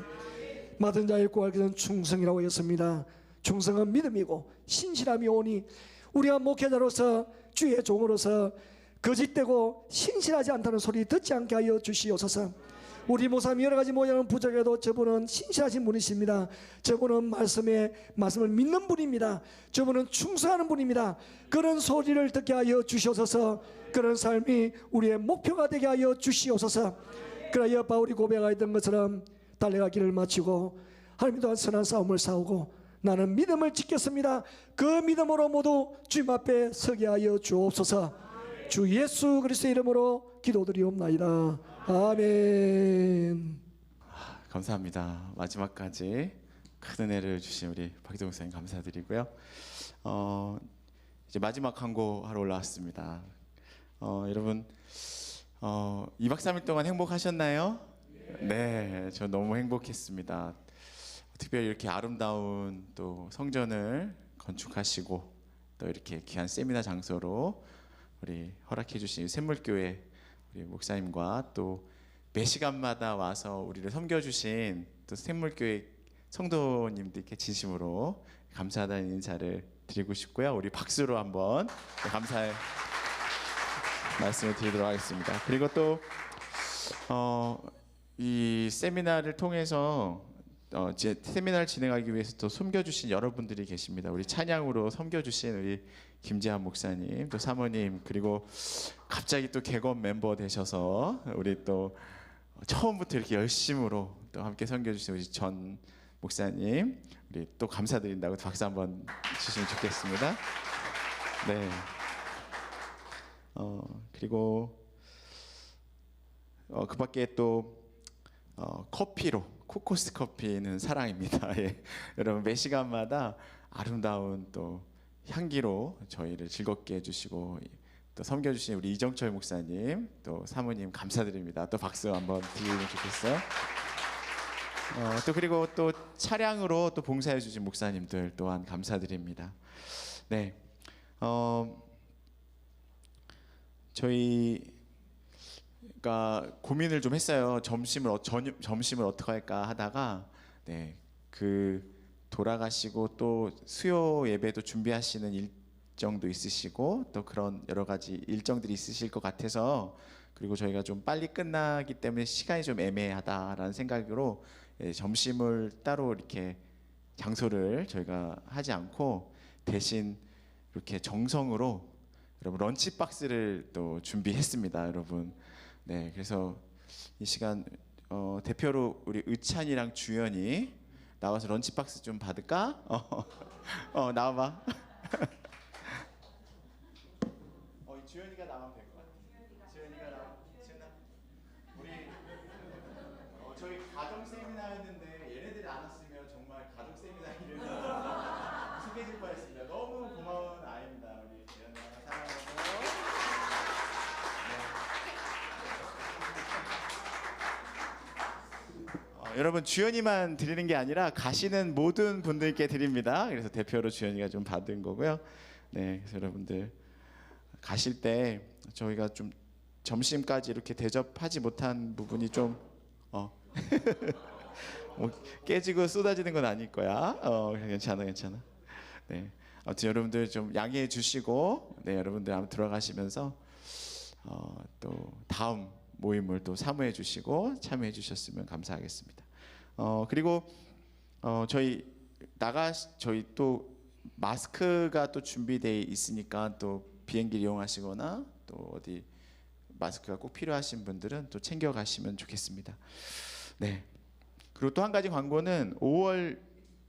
맡은 자의 구할 것은 충성이라고 했습니다. 충성은 믿음이고 신실함이 오니 우리가 목회자로서 주의 종으로서 거짓되고 신실하지 않다는 소리 듣지 않게 하여 주시옵소서. 우리 목사님 여러 가지 모양은 부족해도 저분은 신실하신 분이십니다. 저분은 말씀을 믿는 분입니다. 저분은 충성하는 분입니다. 그런 소리를 듣게 하여 주시옵소서. 그런 삶이 우리의 목표가 되게 하여 주시옵소서. 그러하여 바울이 고백하였던 것처럼 달려가기를 마치고 하나님 또한 선한 싸움을 싸우고 나는 믿음을 지켰습니다. 그 믿음으로 모두 주님 앞에 서게 하여 주옵소서. 주 예수 그리스도의 이름으로 기도드리옵나이다. 아멘.
감사합니다. 마지막까지 큰 은혜를 주신 우리 박기동 목사님 감사드리고요. 이제 마지막 광고 하러 올라왔습니다. 여러분 2박 3일 동안 행복하셨나요? 네, 저 너무 행복했습니다. 특별히 이렇게 아름다운 또 성전을 건축하시고 또 이렇게 귀한 세미나 장소로 우리 허락해 주신 샘물교회 우리 목사님과 또 매 시간마다 와서 우리를 섬겨주신 또 샘물교회 성도님들께 진심으로 감사하다는 인사를 드리고 싶고요. 우리 박수로 한번 감사의 말씀을 드리도록 하겠습니다. 그리고 또 이 세미나를 통해서 이제 세미나를 진행하기 위해서 또 섬겨주신 여러분들이 계십니다. 우리 찬양으로 섬겨주신 우리 김재한 목사님, 또 사모님, 그리고 갑자기 또 개건 멤버 되셔서 우리 또 처음부터 이렇게 열심으로 또 함께 섬겨주신 우리 전 목사님, 우리 또 감사드린다고 박수 한번 주시면 좋겠습니다. 네. 그리고 그 밖에 또 커피로 코코스 커피는 사랑입니다. 예. 여러분 매 시간마다 아름다운 또 향기로 저희를 즐겁게 해주시고 또 섬겨주신 우리 이정철 목사님 또 사모님 감사드립니다. 또 박수 한번 드리면 좋겠어요. 또 그리고 또 차량으로 또 봉사해주신 목사님들 또한 감사드립니다. 네, 저희가 고민을 좀 했어요. 점심을 어떻게 할까 하다가 돌아가시고 또 수요 예배도 준비하시는 일정도 있으시고 또 그런 여러 가지 일정들이 있으실 것 같아서, 그리고 저희가 좀 빨리 끝나기 때문에 시간이 좀 애매하다라는 생각으로 점심을 따로 이렇게 장소를 저희가 하지 않고 대신 이렇게 정성으로 여러분 런치박스를 또 준비했습니다, 여러분. 네, 그래서 이 시간 대표로 우리 의찬이랑 주연이 나와서 런치박스 좀 받을까? 나와봐. 주연이가 나오면 될 것 같아. 주연이가 나와. 우리 저희 가정 세미나였는데 얘네들이 안 왔으면 정말 가족 세미나 이름이 소개해줄 뻔했습니다. 너무 고마운 아이입니다. 우리 주연이가 사랑하고. 여러분 주연이만 드리는 게 아니라 가시는 모든 분들께 드립니다. 그래서 대표로 주연이가 좀 받은 거고요. 네, 그래서 여러분들 가실 때 저희가 좀 점심까지 이렇게 대접하지 못한 부분이 좀 뭐 깨지고 쏟아지는 건 아닐 거야. 괜찮아. 네, 아무튼 여러분들 좀 양해해 주시고, 네, 여러분들 한번 들어가시면서 또 다음 모임을 또 사모해 주시고 참여해 주셨으면 감사하겠습니다. 그리고 저희 또 마스크가 또 준비되어 있으니까 또 비행기 이용하시거나 또 어디 마스크가 꼭 필요하신 분들은 또 챙겨 가시면 좋겠습니다. 네. 그리고 또 한 가지 광고는 5월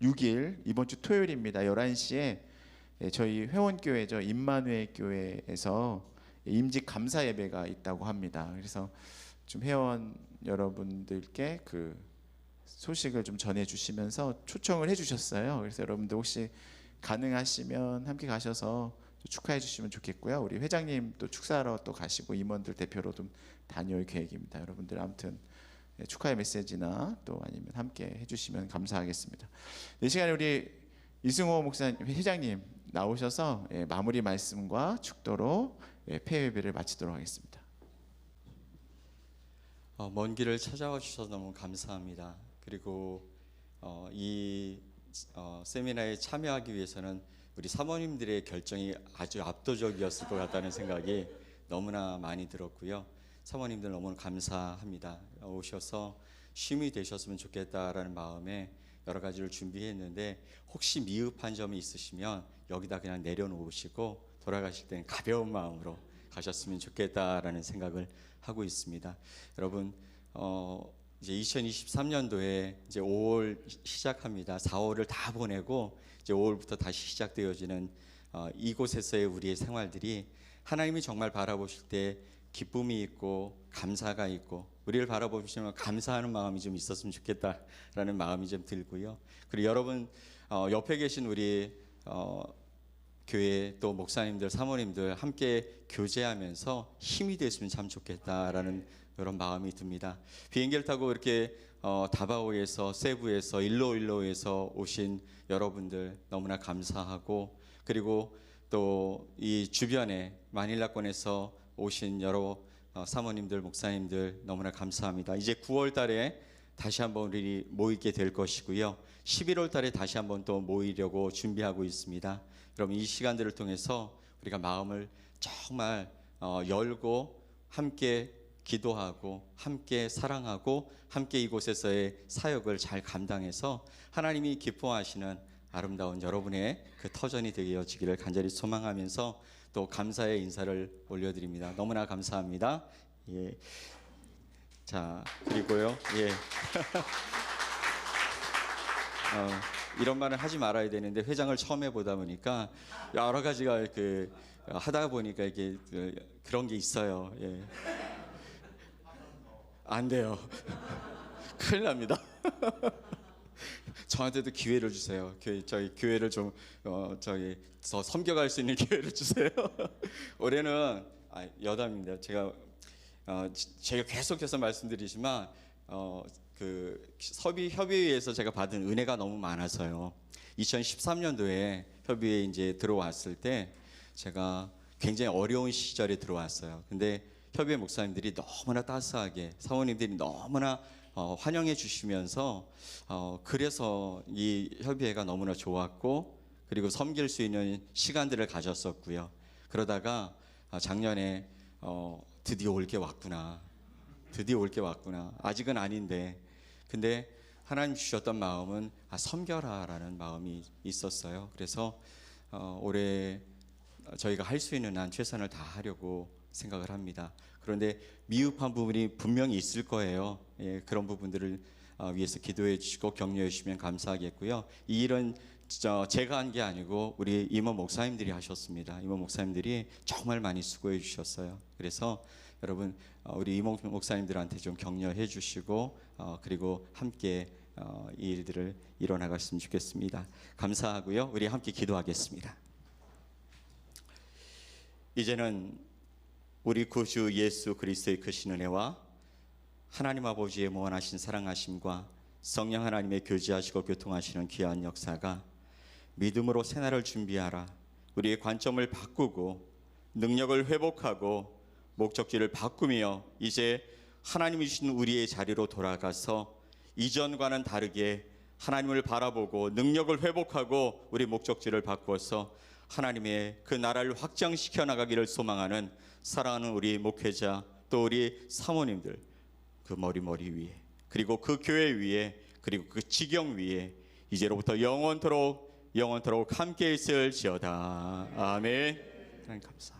6일 이번 주 토요일입니다. 11시에 저희 회원교회죠. 임마누엘 교회에서 임직 감사 예배가 있다고 합니다. 그래서 좀 회원 여러분들께 그 소식을 좀 전해 주시면서 초청을 해 주셨어요. 그래서 여러분들 혹시 가능하시면 함께 가셔서 축하해 주시면 좋겠고요. 우리 회장님 또 축사하러 또 가시고 임원들 대표로 좀 다녀올 계획입니다. 여러분들 아무튼 축하의 메시지나 또 아니면 함께 해주시면 감사하겠습니다. 이 시간에 우리 이승호 목사님, 회장님 나오셔서 마무리 말씀과 축도로 폐회 예배를 마치도록 하겠습니다.
먼 길을 찾아와 주셔서 너무 감사합니다. 그리고 이 세미나에 참여하기 위해서는 우리 사모님들의 결정이 아주 압도적이었을 것 같다는 생각이 너무나 많이 들었고요. 사모님들 너무 감사합니다. 오셔서 쉼이 되셨으면 좋겠다라는 마음에 여러 가지를 준비했는데 혹시 미흡한 점이 있으시면 여기다 그냥 내려놓으시고 돌아가실 때는 가벼운 마음으로 가셨으면 좋겠다라는 생각을 하고 있습니다. 여러분 이제 2023년도에 이제 5월 시작합니다. 4월을 다 보내고 이제 5월부터 다시 시작되어지는 이곳에서의 우리의 생활들이 하나님이 정말 바라보실 때 기쁨이 있고 감사가 있고 우리를 바라보시면 감사하는 마음이 좀 있었으면 좋겠다라는 마음이 좀 들고요. 그리고 여러분 옆에 계신 우리 교회 또 목사님들 사모님들 함께 교제하면서 힘이 됐으면 참 좋겠다라는 그런 마음이 듭니다. 비행기를 타고 이렇게 다바오에서 세부에서 일로일로에서 오신 여러분들 너무나 감사하고 그리고 또 이 주변에 마닐라권에서 오신 여러 사모님들 목사님들 너무나 감사합니다. 이제 9월 달에 다시 한번 우리 모이게 될 것이고요. 11월 달에 다시 한번 또 모이려고 준비하고 있습니다. 여러분 이 시간들을 통해서 우리가 마음을 정말 열고 함께 기도하고 함께 사랑하고 함께 이곳에서의 사역을 잘 감당해서 하나님이 기뻐하시는 아름다운 여러분의 그 터전이 되어지기를 간절히 소망하면서 또 감사의 인사를 올려드립니다. 너무나 감사합니다. 예. 자 그리고요. 예. 이런 말은 하지 말아야 되는데 회장을 처음 해보다 보니까 여러 가지가 하다 보니까 이게 그런 게 있어요. 예. 안 돼요. 큰일 납니다. 저한테도 기회를 주세요. 저희 교회를 좀 더 섬겨갈 수 있는 기회를 주세요. 올해는 여담입니다. 제가 계속해서 말씀드리지만 그 협의회에서 제가 받은 은혜가 너무 많아서요. 2013년도에 협의회에 이제 들어왔을 때 제가 굉장히 어려운 시절에 들어왔어요. 근데 협의회 목사님들이 너무나 따스하게 사모님들이 너무나 환영해 주시면서 그래서 이 협의회가 너무나 좋았고 그리고 섬길 수 있는 시간들을 가졌었고요. 그러다가 작년에 드디어 올 게 왔구나. 아직은 아닌데 근데 하나님 주셨던 마음은 섬겨라라는 마음이 있었어요. 그래서 올해 저희가 할 수 있는 한 최선을 다하려고 생각을 합니다. 그런데 미흡한 부분이 분명히 있을 거예요. 예, 그런 부분들을 위해서 기도해 주시고 격려해 주시면 감사하겠고요. 이 일은 제가 한 게 아니고 우리 임원 목사님들이 하셨습니다. 임원 목사님들이 정말 많이 수고해 주셨어요. 그래서 여러분 우리 임원 목사님들한테 좀 격려해 주시고 그리고 함께 이 일들을 이뤄나갔으면 좋겠습니다. 감사하고요. 우리 함께 기도하겠습니다. 이제는 우리 구주 예수 그리스도의 크신 은혜와 하나님 아버지의 무한하신 사랑하심과 성령 하나님의 교제하시고 교통하시는 귀한 역사가 믿음으로 새날을 준비하라 우리의 관점을 바꾸고 능력을 회복하고 목적지를 바꾸며 이제 하나님이 주신 우리의 자리로 돌아가서 이전과는 다르게 하나님을 바라보고 능력을 회복하고 우리 목적지를 바꾸어서 하나님의 그 나라를 확장시켜 나가기를 소망하는 사랑하는 우리 목회자 또 우리 사모님들 그 머리 위에 그리고 그 교회 위에 그리고 그 지경 위에 이제로부터 영원토록 함께 있을지어다. 아멘. 하나님 감사.